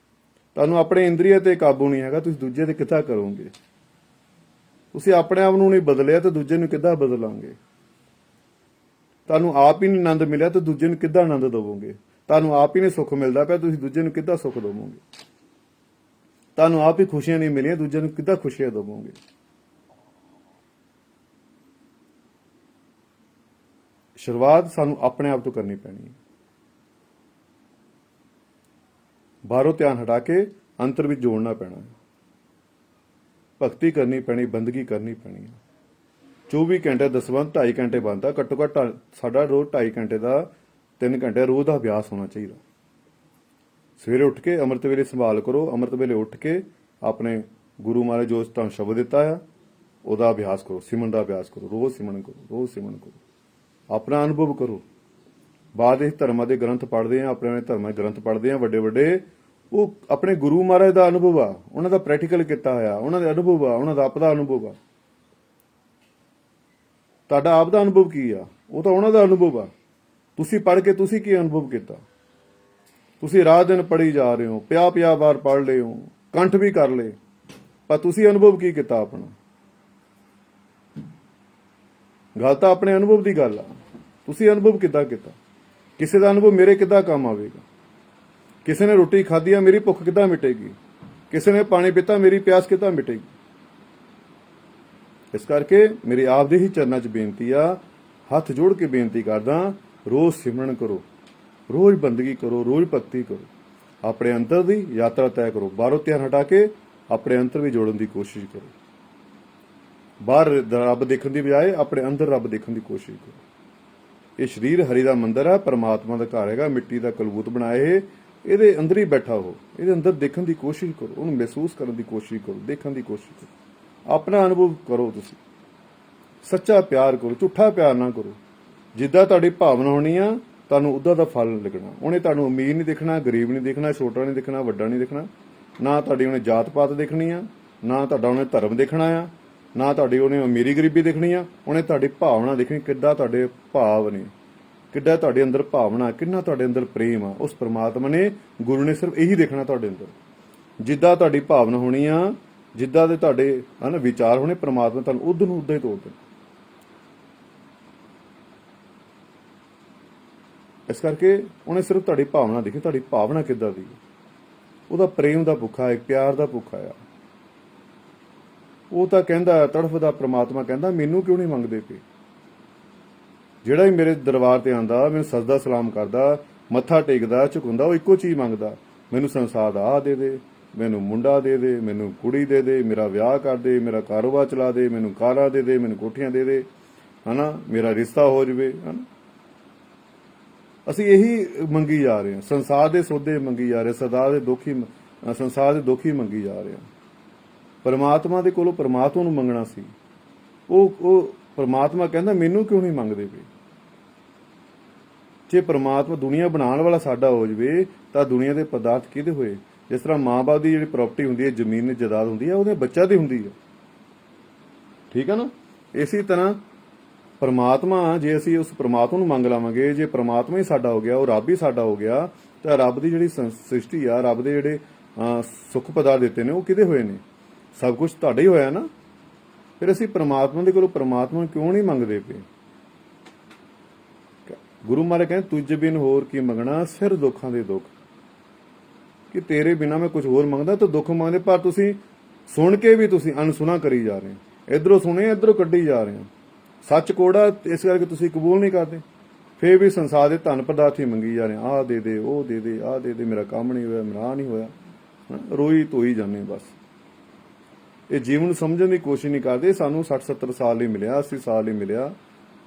ਤੁਹਾਨੂੰ ਆਪਣੇ ਇੰਦਰੀਆਂ ਤੇ ਕਾਬੂ ਨਹੀਂ ਹੈਗਾ, ਤੁਸੀਂ ਦੂਜੇ ਤੇ ਕਿੱਦਾਂ ਕਰੋਗੇ? ਤੁਸੀਂ ਆਪਣੇ ਆਪ ਨੂੰ ਨਹੀਂ ਬਦਲਿਆ ਤਾਂ ਦੂਜੇ ਨੂੰ ਕਿੱਦਾਂ ਬਦਲਾਂਗੇ? ਤੁਹਾਨੂੰ ਆਪ ਹੀ ਨਹੀਂ ਆਨੰਦ ਮਿਲਿਆ ਤਾਂ ਦੂਜੇ ਨੂੰ ਕਿੱਦਾਂ ਆਨੰਦ ਦੇਵੋਗੇ? ਤੁਹਾਨੂੰ ਆਪ ਹੀ ਨਹੀਂ ਸੁੱਖ ਮਿਲਦਾ ਪਿਆ, ਤੁਸੀਂ ਦੂਜੇ ਨੂੰ ਕਿੱਦਾਂ ਸੁੱਖ ਦੇਵੋਗੇ? ਤੁਹਾਨੂੰ ਆਪ ਹੀ ਖੁਸ਼ੀਆਂ ਨਹੀਂ ਮਿਲੀਆਂ, ਦੂਜੇ ਨੂੰ ਕਿੱਦਾਂ ਖੁਸ਼ੀਆਂ ਦੇਵੋਗੇ? ਸ਼ੁਰੂਆਤ ਸਾਨੂੰ ਆਪਣੇ ਆਪ ਤੋਂ ਕਰਨੀ ਪੈਣੀ ਹੈ। ਬਾਹਰੋਂ ਧਿਆਨ ਹਟਾ ਕੇ ਅੰਤਰ ਵਿੱਚ ਜੋੜਨਾ ਪੈਣਾ ਹੈ। ਭਗਤੀ ਕਰਨੀ ਪੈਣੀ, ਬੰਦਗੀ ਕਰਨੀ ਪੈਣੀ ਹੈ। 24 ਘੰਟੇ ਦਸਵੰਧ 2.5 ਘੰਟੇ ਬਣਦਾ, ਘੱਟੋ ਘੱਟ ਸਾਡਾ ਰੋਜ਼ 2.5 ਘੰਟੇ ਦਾ 3 ਘੰਟੇ ਰੋਜ਼ ਦਾ ਅਭਿਆਸ ਹੋਣਾ ਚਾਹੀਦਾ। ਸਵੇਰੇ ਉੱਠ ਕੇ ਅੰਮ੍ਰਿਤ ਵੇਲੇ ਸੰਭਾਲ ਕਰੋ, ਅੰਮ੍ਰਿਤ ਵੇਲੇ ਉੱਠ ਕੇ ਆਪਣੇ ਗੁਰੂ ਮਹਾਰਾਜ ਜੋ ਤੁਹਾਨੂੰ ਸ਼ਬਦ ਦਿੱਤਾ ਆ ਉਹਦਾ ਅਭਿਆਸ ਕਰੋ, ਸਿਮਰਨ ਦਾ ਅਭਿਆਸ ਕਰੋ, ਰੋਜ਼ ਸਿਮਰਨ ਕਰੋ, ਰੋਜ਼ ਸਿਮਰਨ ਕਰੋ, ਆਪਣਾ ਅਨੁਭਵ ਕਰੋ। ਬਾਅਦ ਇਸ ਧਰਮਾਂ ਦੇ ਗ੍ਰੰਥ ਪੜ੍ਹਦੇ ਆ, ਆਪਣੇ ਧਰਮਾਂ ਦੇ ਗ੍ਰੰਥ ਪੜ੍ਹਦੇ ਆ ਵੱਡੇ ਵੱਡੇ, ਉਹ ਆਪਣੇ ਗੁਰੂ ਮਹਾਰਾਜ ਦਾ ਅਨੁਭਵ ਆ, ਉਹਨਾਂ ਦਾ ਪ੍ਰੈਕਟੀਕਲ ਕੀਤਾ ਹੋਇਆ, ਉਹਨਾਂ ਦੇ ਅਨੁਭਵ ਆ, ਉਹਨਾਂ ਦਾ ਆਪਦਾ ਅਨੁਭਵ ਆ। ਤੁਹਾਡਾ ਆਪਦਾ ਅਨੁਭਵ ਕੀ ਆ? ਉਹ ਤਾਂ ਉਹਨਾਂ ਦਾ ਅਨੁਭਵ ਆ। ਤੁਸੀਂ ਪੜ੍ਹ ਕੇ ਤੁਸੀਂ ਕੀ ਅਨੁਭਵ ਕੀਤਾ? ਤੁਸੀਂ ਰਾਤ ਦਿਨ ਪੜ੍ਹੀ ਜਾ ਰਹੇ ਹੋ, 50 ਵਾਰ ਪੜ੍ਹ ਲਏ ਹੋ, ਕੰਠ ਵੀ ਕਰ ਲਏ, ਪਰ ਤੁਸੀਂ ਅਨੁਭਵ ਕੀ ਕੀਤਾ ਆਪਣਾ? ਗੱਲ ਤਾਂ ਆਪਣੇ ਅਨੁਭਵ ਦੀ ਗੱਲ ਆ। ਤੁਸੀਂ ਅਨੁਭਵ ਕਿੱਦਾਂ ਕੀਤਾ? ਕਿਸੇ ਦਾ ਅਨੁਭਵ ਮੇਰੇ ਕਿੱਦਾਂ ਕੰਮ ਆਵੇਗਾ? ਕਿਸੇ ਨੇ ਰੋਟੀ ਖਾਧੀ ਆ, ਮੇਰੀ ਭੁੱਖ ਕਿੱਦਾਂ ਮਿਟੇਗੀ? ਕਿਸੇ ਨੇ ਪਾਣੀ ਪੀਤਾ, ਮੇਰੀ ਪਿਆਸ ਕਿੱਦਾਂ ਮਿਟੇਗੀ? ਇਸ ਕਰਕੇ ਮੇਰੀ ਆਪ ਦੇ ਹੀ ਚਰਨਾਂ 'ਚ ਬੇਨਤੀ ਆ, ਹੱਥ ਜੋੜ ਕੇ ਬੇਨਤੀ ਕਰਦਾ, ਰੋਜ਼ ਸਿਮਰਨ ਕਰੋ, ਰੋਜ਼ ਬੰਦਗੀ ਕਰੋ, ਰੋਜ਼ ਭਗਤੀ ਕਰੋ, ਆਪਣੇ ਅੰਦਰ ਦੀ ਯਾਤਰਾ ਤੈਅ ਕਰੋ। ਬਾਹਰੋਂ ਧਿਆਨ ਹਟਾ ਕੇ ਆਪਣੇ ਅੰਦਰ ਵੀ ਜੋੜਨ ਦੀ ਕੋਸ਼ਿਸ਼ ਕਰੋ। ਬਾਹਰ ਰੱਬ ਦੇਖਣ ਦੀ ਬਜਾਏ ਆਪਣੇ ਅੰਦਰ ਰੱਬ ਦੇਖਣ ਦੀ ਕੋਸ਼ਿਸ਼ ਕਰੋ। ਇਹ ਸਰੀਰ ਹਰੀ ਦਾ ਮੰਦਿਰ ਹੈ, ਪਰਮਾਤਮਾ ਦਾ ਘਰ ਹੈਗਾ, ਮਿੱਟੀ ਦਾ ਕਲਬੂਤ ਬਣਾਏ, ਇਹਦੇ ਅੰਦਰ ਹੀ ਬੈਠਾ ਹੋ, ਇਹਦੇ ਅੰਦਰ ਦੇਖਣ ਦੀ ਕੋਸ਼ਿਸ਼ ਕਰੋ, ਉਹਨੂੰ ਮਹਿਸੂਸ ਕਰਨ ਦੀ ਕੋਸ਼ਿਸ਼ ਕਰੋ, ਦੇਖਣ ਦੀ ਕੋਸ਼ਿਸ਼ ਕਰੋ, ਆਪਣਾ ਅਨੁਭਵ ਕਰੋ। ਤੁਸੀਂ ਸੱਚਾ ਪਿਆਰ ਕਰੋ, ਝੂਠਾ ਪਿਆਰ ਨਾ ਕਰੋ। ਜਿੱਦਾਂ ਤੁਹਾਡੀ ਭਾਵਨਾ ਹੋਣੀ ਆ, ਤੁਹਾਨੂੰ ਉੱਦਾਂ ਦਾ ਫਲ ਲੱਗਣਾ। ਉਹਨੇ ਤੁਹਾਨੂੰ ਅਮੀਰ ਨਹੀਂ ਦੇਖਣਾ, ਗਰੀਬ ਨਹੀਂ ਦੇਖਣਾ, ਛੋਟਾ ਨਹੀਂ ਦੇਖਣਾ, ਵੱਡਾ ਨਹੀਂ ਦੇਖਣਾ। ਨਾ ਤੁਹਾਡੀ ਉਹਨੇ ਜਾਤ ਪਾਤ ਦੇਖਣੀ ਆ, ਨਾ ਤੁਹਾਡਾ ਉਹਨੇ ਧਰਮ ਦੇਖਣਾ ਆ, ਨਾ ਤੁਹਾਡੀ ਉਹਨੇ ਅਮੀਰੀ ਗਰੀਬੀ ਦੇਖਣੀ ਆ। ਉਹਨੇ ਤੁਹਾਡੀ ਭਾਵਨਾ ਦੇਖਣੀ, ਕਿੱਦਾਂ ਤੁਹਾਡੇ ਭਾਵ ਨੇ, ਕਿੱਦਾਂ ਤੁਹਾਡੇ ਅੰਦਰ ਭਾਵਨਾ, ਕਿੰਨਾ ਤੁਹਾਡੇ ਅੰਦਰ ਪ੍ਰੇਮ ਆ। ਉਸ ਪ੍ਰਮਾਤਮਾ ਨੇ, ਗੁਰੂ ਨੇ ਸਿਰਫ ਇਹੀ ਦੇਖਣਾ ਤੁਹਾਡੇ ਅੰਦਰ। ਜਿੱਦਾਂ ਤੁਹਾਡੀ ਭਾਵਨਾ ਹੋਣੀ ਆ, ਜਿੱਦਾਂ ਦੇ ਤੁਹਾਡੇ ਹਨ ਵਿਚਾਰ ਹੋਣੇ, ਪ੍ਰਮਾਤਮਾ ਤੁਹਾਨੂੰ ਉਦੋਂ ਨੂੰ ਉਦਾਂ ਹੀ ਤੋੜ ਦੇਣਾ। ਇਸ ਕਰਕੇ ਉਹਨੇ ਸਿਰਫ ਤੁਹਾਡੀ ਭਾਵਨਾ ਦੇਖੀ, ਤੁਹਾਡੀ ਭਾਵਨਾ ਕਿੱਦਾਂ ਦੀ। ਉਹਦਾ ਪ੍ਰੇਮ ਦਾ ਭੁੱਖਾ ਹੈ, ਪਿਆਰ ਦਾ ਭੁੱਖਾ ਆ। ਉਹ ਤਾਂ ਕਹਿੰਦਾ, ਤੜਫਦਾ ਪ੍ਰਮਾਤਮਾ ਕਹਿੰਦਾ, ਮੈਨੂੰ ਕਿਉਂ ਨਹੀਂ ਮੰਗਦੇ ਪਏ? ਜਿਹੜਾ ਵੀ ਮੇਰੇ ਦਰਬਾਰ ਤੇ ਆਂਦਾ, ਮੈਨੂੰ ਸਜਦਾ ਸਲਾਮ ਕਰਦਾ, ਮੱਥਾ ਟੇਕਦਾ, ਝੁਕਦਾ, ਉਹ ਇੱਕੋ ਚੀਜ਼ ਮੰਗਦਾ, ਮੈਨੂੰ ਸੰਸਾਰ ਦਾ ਆਹ ਦੇ ਦੇ, ਮੈਨੂੰ ਮੁੰਡਾ ਦੇ ਦੇ, ਮੈਨੂੰ ਕੁੜੀ ਦੇ ਦੇ, ਮੇਰਾ ਵਿਆਹ ਕਰ ਦੇ, ਮੇਰਾ ਕਾਰੋਬਾਰ ਚਲਾ ਦੇ, ਮੈਨੂੰ ਕਾਰਾਂ ਦੇ ਦੇ, ਮੈਨੂੰ ਕੋਠੀਆਂ ਦੇ ਦੇ, ਹਨਾ, ਮੇਰਾ ਰਿਸ਼ਤਾ ਹੋ ਜਾਵੇ। ਹਨਾ, ਅਸੀਂ ਇਹੀ ਮੰਗੀ ਜਾ ਰਹੇ ਹਾਂ, ਸੰਸਾਰ ਦੇ ਸੌਦੇ ਮੰਗੀ ਜਾ ਰਹੇ, ਸੰਸਾਰ ਦੇ ਦੁੱਖ ਹੀ ਮੰਗੀ ਜਾ ਰਹੇ ਹਾਂ। ਪਰਮਾਤਮਾ ਦੇ ਕੋਲੋਂ ਪਰਮਾਤਮਾ ਨੂੰ ਮੰਗਣਾ ਸੀ। ਉਹ ਪਰਮਾਤਮਾ ਕਹਿੰਦਾ, ਮੈਨੂੰ ਕਿਉਂ ਨਹੀਂ ਮੰਗਦੇ ਪਏ? ਜੇ ਪਰਮਾਤਮਾ ਦੁਨੀਆ ਬਣਾਉਣ ਵਾਲਾ ਸਾਡਾ ਹੋ ਜਾਵੇ ਤਾਂ ਦੁਨੀਆ ਦੇ ਪਦਾਰਥ ਕਿਹਦੇ ਹੋਏ? ਜਿਸ ਤਰ੍ਹਾਂ ਮਾਂ-ਬਾਪ ਦੀ ਜਿਹੜੀ ਪ੍ਰਾਪਰਟੀ ਹੁੰਦੀ ਹੈ, ਜ਼ਮੀਨ ਜਾਇਦਾਦ ਹੁੰਦੀ ਹੈ, ਉਹਦੇ ਬੱਚਿਆਂ ਦੀ ਹੁੰਦੀ ਹੈ। ਠੀਕ ਹੈ ਨਾ? ਇਸੇ ਤਰ੍ਹਾਂ ਪਰਮਾਤਮਾ, ਜੇ ਅਸੀਂ ਉਸ ਪਰਮਾਤਮਾ ਨੂੰ ਮੰਗ ਲਾਵਾਂਗੇ, ਜੇ ਪਰਮਾਤਮਾ ਹੀ ਸਾਡਾ ਹੋ ਗਿਆ, ਉਹ ਰੱਬ ਹੀ ਸਾਡਾ ਹੋ ਗਿਆ, ਤਾਂ ਰੱਬ ਦੀ ਜਿਹੜੀ ਸ੍ਰਿਸ਼ਟੀ ਆ, ਰੱਬ ਦੇ ਜਿਹੜੇ ਸੁੱਖ ਪਦਾਰਥ ਦਿੱਤੇ ਨੇ, ਉਹ ਕਿਹਦੇ ਹੋਏ ਨੇ? ਸਭ ਕੁਝ ਤੁਹਾਡਾ ਹੀ ਹੋਇਆ ਨਾ। ਫਿਰ ਅਸੀਂ ਪਰਮਾਤਮਾ ਦੇ ਕੋਲੋਂ ਪਰਮਾਤਮਾ ਨੂੰ ਕਿਉਂ ਨਹੀਂ ਮੰਗਦੇ ਪਏ? ਗੁਰੂ ਮਹਾਰਾਜ ਕਹਿੰਦੇ, ਤੁਝ ਬਿਨ ਹੋਰ ਕੀ ਮੰਗਣਾ, ਸਿਰ ਦੁੱਖਾਂ ਦੇ ਦੁੱਖ। ਕਿ ਤੇਰੇ ਬਿਨਾ ਮੈਂ ਕੁਝ ਹੋਰ ਮੰਗਦਾ ਤਾਂ ਦੁੱਖ ਮੰਗਦੇ, ਪਰ ਤੁਸੀਂ ਸੁਣ ਕੇ ਵੀ ਤੁਸੀਂ ਅਨਸੁਣਾ ਕਰੀ ਜਾ ਰਹੇ ਹੋ। ਇਧਰੋਂ ਸੁਣੇ, ਇਧਰੋਂ ਕੱਢੀ ਜਾ ਰਹੇ ਹੋ। ਸੱਚ ਕੋੜਾ, ਇਸ ਕਰਕੇ ਤੁਸੀਂ ਕਬੂਲ ਨਹੀਂ ਕਰਦੇ। ਫੇਰ ਵੀ ਸੰਸਾਰ ਦੇ ਧਨ ਪਦਾਰਥ ਹੀ ਮੰਗੀ ਜਾ ਰਹੇ, ਆਹ ਦੇ ਦੇ, ਉਹ ਦੇ ਦੇ, ਆਹ ਦੇ ਦੇ, ਮੇਰਾ ਕੰਮ ਨਹੀਂ ਹੋਇਆ, ਮੇਰਾ ਆਹ ਨਹੀਂ ਹੋਇਆ, ਰੋਈ ਧੋਈ ਜਾਂਦੇ ਬਸ। ਇਹ ਜੀਵਨ ਨੂੰ ਸਮਝਣ ਦੀ ਕੋਸ਼ਿਸ਼ ਨਹੀਂ ਕਰਦੇ। ਸਾਨੂੰ 60-70 ਸਾਲ ਲਈ ਮਿਲਿਆ, 80 ਸਾਲ ਲਈ ਮਿਲਿਆ,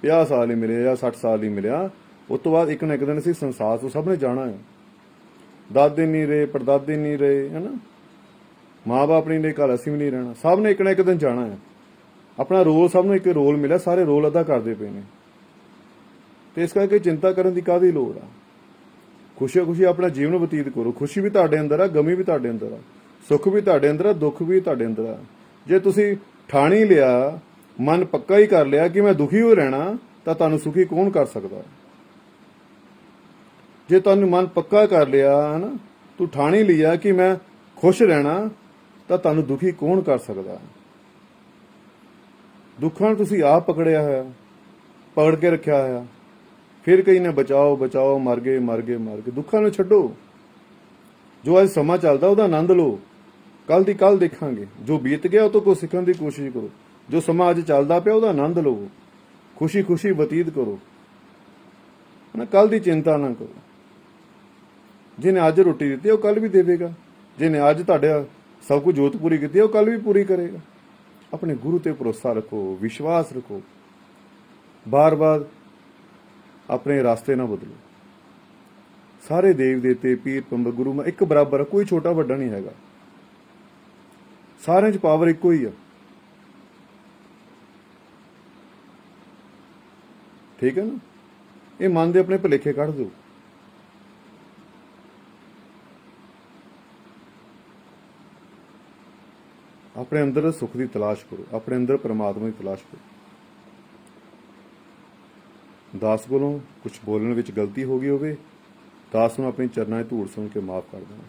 50 ਸਾਲ ਲਈ ਮਿਲਿਆ, ਜਾਂ 60 ਸਾਲ ਲਈ ਮਿਲਿਆ। ਉਸ ਤੋਂ ਬਾਅਦ ਇੱਕ ਨਾ ਇੱਕ ਦਿਨ ਅਸੀਂ ਸੰਸਾਰ ਤੋਂ ਸਭ ਨੇ ਜਾਣਾ ਹੈ। ਦਾਦੇ ਨਹੀਂ ਰਹੇ, ਪੜਦਾਦੇ ਨਹੀਂ ਰਹੇ, ਹਨਾ, ਮਾਂ ਬਾਪ ਨਹੀਂ ਰਹੇ, ਘਰ ਅਸੀਂ ਵੀ ਨਹੀਂ ਰਹਿਣਾ। ਸਭ ਨੇ ਇੱਕ ਨਾ ਇੱਕ ਦਿਨ ਜਾਣਾ ਹੈ। ਆਪਣਾ ਰੋਲ, ਸਭ ਨੂੰ ਇੱਕ ਰੋਲ ਮਿਲਿਆ, ਸਾਰੇ ਰੋਲ ਅਦਾ ਕਰਦੇ ਪਏ ਨੇ। ਤੇ ਇਸ ਕਰਕੇ ਚਿੰਤਾ ਕਰਨ ਦੀ ਕਾਹਦੀ ਲੋੜ ਆ? ਖੁਸ਼ੀ ਖੁਸ਼ੀ ਆਪਣਾ ਜੀਵਨ ਬਤੀਤ ਕਰੋ। ਖੁਸ਼ੀ ਵੀ ਤੁਹਾਡੇ ਅੰਦਰ ਆ, ਗਮੀ ਵੀ ਤੁਹਾਡੇ ਅੰਦਰ ਆ, ਸੁੱਖ ਵੀ ਤੁਹਾਡੇ ਅੰਦਰ ਆ, ਦੁੱਖ ਵੀ ਤੁਹਾਡੇ ਅੰਦਰ ਆ। ਜੇ ਤੁਸੀਂ ਠਾਣ ਹੀ ਲਿਆ, ਮਨ ਪੱਕਾ ਹੀ ਕਰ ਲਿਆ ਕਿ ਮੈਂ ਦੁਖੀ ਹੋ ਰਹਿਣਾ, ਤਾਂ ਤੁਹਾਨੂੰ ਸੁਖੀ ਕੌਣ ਕਰ ਸਕਦਾ? ਜੇ ਤੁਹਾਨੂੰ ਮਨ ਪੱਕਾ ਕਰ ਲਿਆ, ਹਨਾ, ਤੂੰ ਠਾਣ ਹੀ ਲਿਆ ਕਿ ਮੈਂ ਖੁਸ਼ ਰਹਿਣਾ ਤਾਂ ਤੁਹਾਨੂੰ ਦੁਖੀ ਕੌਣ ਕਰ ਸਕਦਾ? ਦੁੱਖਾਂ ਨੂੰ ਤੁਸੀਂ ਆਪ ਪਕੜਿਆ ਹੋਇਆ, ਪਕੜ ਕੇ ਰੱਖਿਆ ਹੋਇਆ। ਫਿਰ ਕਈ ਨੇ ਬਚਾਓ ਬਚਾਓ, ਮਰ ਗਏ ਮਰ ਗਏ ਮਰ ਗਏ। ਦੁੱਖਾਂ ਨੂੰ ਛੱਡੋ। ਜੋ ਅੱਜ ਸਮਾਂ ਚੱਲਦਾ ਉਹਦਾ ਆਨੰਦ ਲਓ। ਕੱਲ ਦੀ ਕੱਲ ਦੇਖਾਂਗੇ। ਜੋ ਬੀਤ ਗਿਆ ਉਹ ਤੋਂ ਕੁਝ ਸਿੱਖਣ ਦੀ ਕੋਸ਼ਿਸ਼ ਕਰੋ। ਜੋ ਸਮਾਂ ਅੱਜ ਚੱਲਦਾ ਪਿਆ ਉਹਦਾ ਆਨੰਦ ਲਓ, ਖੁਸ਼ੀ ਖੁਸ਼ੀ ਬਤੀਤ ਕਰੋ ਨਾ। ਕੱਲ ਦੀ ਚਿੰਤਾ ਨਾ ਕਰੋ। ਜਿਹਨੇ ਅੱਜ ਰੋਟੀ ਦਿੱਤੀ ਉਹ ਕੱਲ ਵੀ ਦੇਵੇਗਾ। ਜਿਹਨੇ ਅੱਜ ਤੁਹਾਡੇ ਸਭ ਕੁਝ ਜੋਤ ਪੂਰੀ ਕੀਤੀ ਉਹ ਕੱਲ ਵੀ ਪੂਰੀ ਕਰੇਗਾ। ਆਪਣੇ ਗੁਰੂ ਤੇ ਭਰੋਸਾ ਰੱਖੋ, ਵਿਸ਼ਵਾਸ ਰੱਖੋ। ਬਾਰ-ਬਾਰ ਆਪਣੇ ਰਾਸਤੇ ਨਾ ਬਦਲੋ। ਸਾਰੇ ਦੇਵ ਦੇਵਤੇ, ਪੀਰ ਪੰਬਰ, ਗੁਰੂ ਮਾ ਇੱਕ ਬਰਾਬਰ ਆ, ਕੋਈ ਛੋਟਾ ਵੱਡਾ ਨਹੀਂ ਹੈਗਾ। ਸਾਰਿਆਂ 'ਚ ਪਾਵਰ ਇੱਕੋ ਹੀ ਆ। ਠੀਕ ਹੈ ਨਾ? ਇਹ ਮਨ ਦੇ ਆਪਣੇ ਭੁਲੇਖੇ ਕੱਢ ਦਿਓ। ਆਪਣੇ ਅੰਦਰ ਸੁੱਖ ਦੀ ਤਲਾਸ਼ ਕਰੋ, ਆਪਣੇ ਅੰਦਰ ਪਰਮਾਤਮਾ ਦੀ ਤਲਾਸ਼ ਕਰੋ। ਦਾਸ ਕੋਲੋਂ ਕੁਝ ਬੋਲਣ ਵਿੱਚ ਗਲਤੀ ਹੋ ਗਈ ਹੋਵੇ, ਦਾਸ ਨੂੰ ਆਪਣੀ ਚਰਨਾਂ 'ਚ ਧੂੜ ਸੁਣ ਕੇ ਮਾਫ ਕਰ ਦੇਣਾ।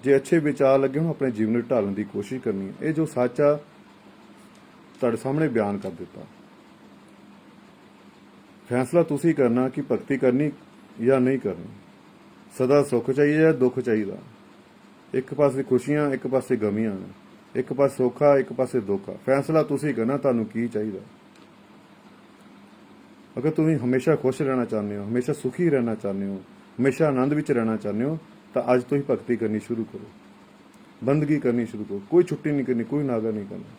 ਜੇ ਅੱਛੇ ਵਿਚਾਰ ਲੱਗੇ ਹੋਣ, ਆਪਣੇ ਜੀਵਨ ਨੂੰ ਢਾਲਣ ਦੀ ਕੋਸ਼ਿਸ਼ ਕਰਨੀ ਹੈ। ਇਹ ਜੋ ਸੱਚ ਆ ਤੁਹਾਡੇ ਸਾਹਮਣੇ ਬਿਆਨ ਕਰ ਦਿੱਤਾ। ਫੈਸਲਾ ਤੁਸੀਂ ਕਰਨਾ ਕਿ ਭਗਤੀ ਕਰਨੀ ਜਾਂ ਨਹੀਂ ਕਰਨੀ। ਸਦਾ ਸੁੱਖ ਚਾਹੀਦਾ ਜਾਂ ਦੁੱਖ ਚਾਹੀਦਾ। ਇੱਕ ਪਾਸੇ ਖੁਸ਼ੀਆਂ, ਇੱਕ ਪਾਸੇ ਗਮੀਆਂ, ਇੱਕ ਪਾਸੇ ਸੌਖਾ, ਇੱਕ ਪਾਸੇ ਦੁੱਖ। ਫੈਸਲਾ ਤੁਸੀਂ ਕਰਨਾ ਤੁਹਾਨੂੰ ਕੀ ਚਾਹੀਦਾ। ਅਗਰ ਤੁਸੀਂ ਹਮੇਸ਼ਾ ਖੁਸ਼ ਰਹਿਣਾ ਚਾਹੁੰਦੇ ਹੋ, ਹਮੇਸ਼ਾ ਸੁਖੀ ਰਹਿਣਾ ਚਾਹੁੰਦੇ ਹੋ, ਹਮੇਸ਼ਾ ਆਨੰਦ ਵਿੱਚ ਰਹਿਣਾ ਚਾਹੁੰਦੇ ਹੋ, ਤਾਂ ਅੱਜ ਤੋਂ ਹੀ ਭਗਤੀ ਕਰਨੀ ਸ਼ੁਰੂ ਕਰੋ। ਬੰਦਗੀ ਕਰਨੀ ਸ਼ੁਰੂ ਕਰੋ। ਕੋਈ ਛੁੱਟੀ ਨਹੀਂ ਕਰਨੀ, ਕੋਈ ਨਾਗਾ ਨਹੀਂ ਕਰਨਾ।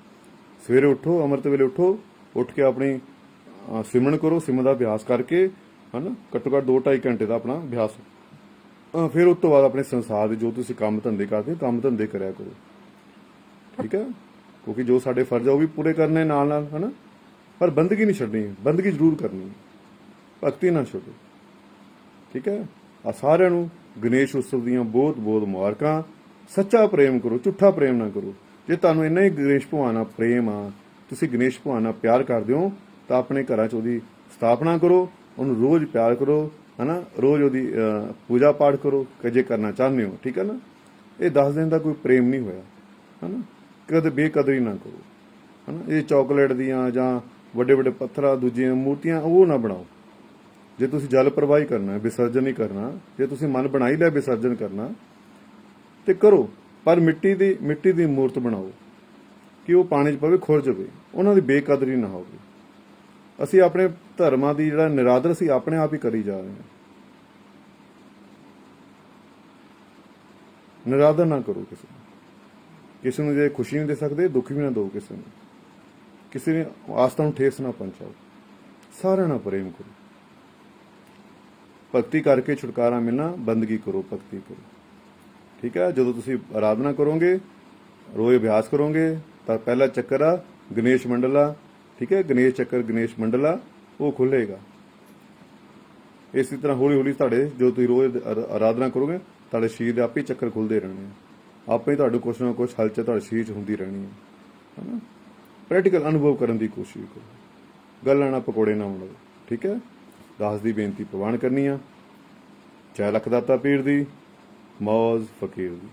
ਸਵੇਰੇ ਉੱਠੋ, ਅੰਮ੍ਰਿਤ ਵੇਲੇ ਉੱਠੋ, ਉੱਠ ਕੇ ਆਪਣੀ ਸਿਮਰਨ ਕਰੋ। ਸਿਮਰਨ ਦਾ ਅਭਿਆਸ ਕਰਕੇ ਹਨਾ ਘੱਟੋ ਘੱਟ 2-2.5 ਘੰਟੇ ਦਾ ਆਪਣਾ ਅਭਿਆਸ। ਫਿਰ ਉਸ ਤੋਂ ਬਾਅਦ ਆਪਣੇ ਸੰਸਾਰ ਦੇ ਜੋ ਤੁਸੀਂ ਕੰਮ ਧੰਦੇ ਕਰਦੇ ਹੋ, ਕੰਮ ਧੰਦੇ ਕਰਿਆ ਕਰੋ। ਠੀਕ ਹੈ? ਕਿਉਂਕਿ ਜੋ ਸਾਡੇ ਫਰਜ਼ ਆ ਉਹ ਵੀ ਪੂਰੇ ਕਰਨੇ ਨਾਲ ਨਾਲ, ਹਨਾ। ਪਰ ਬੰਦਗੀ ਨਹੀਂ ਛੱਡਣੀ। ਬੰਦਗੀ ਜ਼ਰੂਰ ਕਰਨੀ, ਭਗਤੀ ਨਾ ਛੱਡੋ। ਠੀਕ ਹੈ? ਆ ਸਾਰਿਆਂ ਨੂੰ ਗਣੇਸ਼ ਉਤਸਵ ਦੀਆਂ ਬਹੁਤ ਬਹੁਤ ਮੁਬਾਰਕਾਂ। ਸੱਚਾ ਪ੍ਰੇਮ ਕਰੋ, ਝੂਠਾ ਪ੍ਰੇਮ ਨਾ ਕਰੋ। ਜੇ ਤੁਹਾਨੂੰ ਇੰਨਾ ਹੀ ਗਣੇਸ਼ ਭਗਵਾਨ ਨਾਲ ਪ੍ਰੇਮ ਆ, ਤੁਸੀਂ ਗਣੇਸ਼ ਭਗਵਾਨ ਨਾਲ ਪਿਆਰ ਕਰਦੇ ਹੋ, ਤਾਂ ਆਪਣੇ ਘਰਾਂ 'ਚ ਉਹਦੀ ਸਥਾਪਨਾ ਕਰੋ। ਉਹਨੂੰ ਰੋਜ਼ ਪਿਆਰ ਕਰੋ, ਹਨਾ। ਰੋਜ਼ ਉਹਦੀ ਪੂਜਾ ਪਾਠ ਕਰੋ ਜੇ ਕਰਨਾ ਚਾਹੁੰਦੇ ਹੋ। ਠੀਕ ਹੈ ਨਾ? ਇਹ 10 ਦਿਨ ਦਾ ਕੋਈ ਪ੍ਰੇਮ ਨਹੀਂ ਹੋਇਆ, ਹਨਾ। ਕਦੇ ਬੇਕਦਰੀ ਨਾ ਕਰੋ, ਹਨਾ। ਇਹ ਚਾਕਲੇਟ ਦੀਆਂ ਜਾਂ ਵੱਡੇ ਵੱਡੇ ਪੱਥਰਾਂ, ਦੂਜੀਆਂ ਮੂਰਤੀਆਂ ਉਹ ਨਾ ਬਣਾਓ। ਜੇ ਤੁਸੀਂ ਜਲ ਪ੍ਰਵਾਹੀ ਕਰਨਾ, ਵਿਸਰਜਨ ਨਹੀਂ ਕਰਨਾ, ਜੇ ਤੁਸੀਂ ਮਨ ਬਣਾ ਹੀ ਲਿਆ ਵਿਸਰਜਨ ਕਰਨਾ, ਤੇ ਕਰੋ। ਪਰ ਮਿੱਟੀ ਦੀ ਮੂਰਤ ਬਣਾਓ ਕਿ ਉਹ ਪਾਣੀ 'ਚ ਪਵੇ, ਖੁਰ ਜਾਵੇ। ਉਹਨਾਂ ਦੀ ਬੇਕਦਰੀ ਨਾ ਹੋਵੇ। ਅਸੀਂ ਆਪਣੇ ਧਰਮਾਂ ਦੀ ਜਿਹੜਾ ਨਿਰਾਦਰ ਅਸੀਂ ਆਪਣੇ ਆਪ ਹੀ ਕਰੀ ਜਾ ਰਹੇ ਹਾਂ। ਨਿਰਾਦਰ ਨਾ ਕਰੋ ਕਿਸੇ ਨੂੰ। ਜੇ ਖੁਸ਼ੀ ਨਹੀਂ ਦੇ ਸਕਦੇ, ਦੁੱਖ ਵੀ ਨਾ ਦਿਓ ਕਿਸੇ ਨੂੰ। ਕਿਸੇ ਨੇ ਆਸਥਾ ਨੂੰ ਠੇਸ ਨਾ ਪਹੁੰਚਾਓ। ਸਾਰਿਆਂ ਨਾਲ ਪ੍ਰੇਮ ਕਰੋ। ਭਗਤੀ ਕਰਕੇ ਛੁਟਕਾਰਾ ਮਿਲਣਾ। ਬੰਦਗੀ ਕਰੋ, ਭਗਤੀ ਕਰੋ। ਠੀਕ ਹੈ? ਜਦੋਂ ਤੁਸੀਂ ਆਰਾਧਨਾ ਕਰੋਗੇ, ਰੋਜ਼ ਅਭਿਆਸ ਕਰੋਗੇ, ਤਾਂ ਪਹਿਲਾ ਚੱਕਰ ਆ ਗਣੇਸ਼ ਮੰਡਲਾ। ਠੀਕ ਹੈ? ਗਣੇਸ਼ ਚੱਕਰ, ਗਣੇਸ਼ ਮੰਡਲਾ ਉਹ ਖੁੱਲੇਗਾ। ਇਸੇ ਤਰ੍ਹਾਂ ਹੌਲੀ ਹੌਲੀ ਤੁਹਾਡੇ ਜੋ ਤੁਸੀਂ ਰੋਜ਼ ਆਰਾਧਨਾ ਕਰੋਗੇ, ਤੁਹਾਡੇ ਸਰੀਰ ਦੇ ਆਪੇ ਹੀ ਚੱਕਰ ਖੁੱਲਦੇ ਰਹਿਣੇ ਆ। ਆਪੇ ਹੀ ਤੁਹਾਨੂੰ ਕੁਛ ਨਾ ਕੁਛ ਹਲਚਲ ਤੁਹਾਡੇ ਸਰੀਰ 'ਚ ਹੁੰਦੀ ਰਹਿਣੀ ਹੈ ਨਾ। ਪ੍ਰੈਕਟੀਕਲ ਅਨੁਭਵ ਕਰਨ ਦੀ ਕੋਸ਼ਿਸ਼ ਕਰੋ। ਗੱਲਾਂ ਨਾ ਪਕੌੜੇ ਨਾ ਬਣਾਓ। ਠੀਕ ਹੈ? ਦਾਸ ਦੀ ਬੇਨਤੀ ਪ੍ਰਵਾਨ ਕਰਨੀ ਆ। ਜੈ ਲੱਖ ਦਾਤਾ ਪੀਰ ਦੀ, ਮੌਜ ਫਕੀਰ ਦੀ।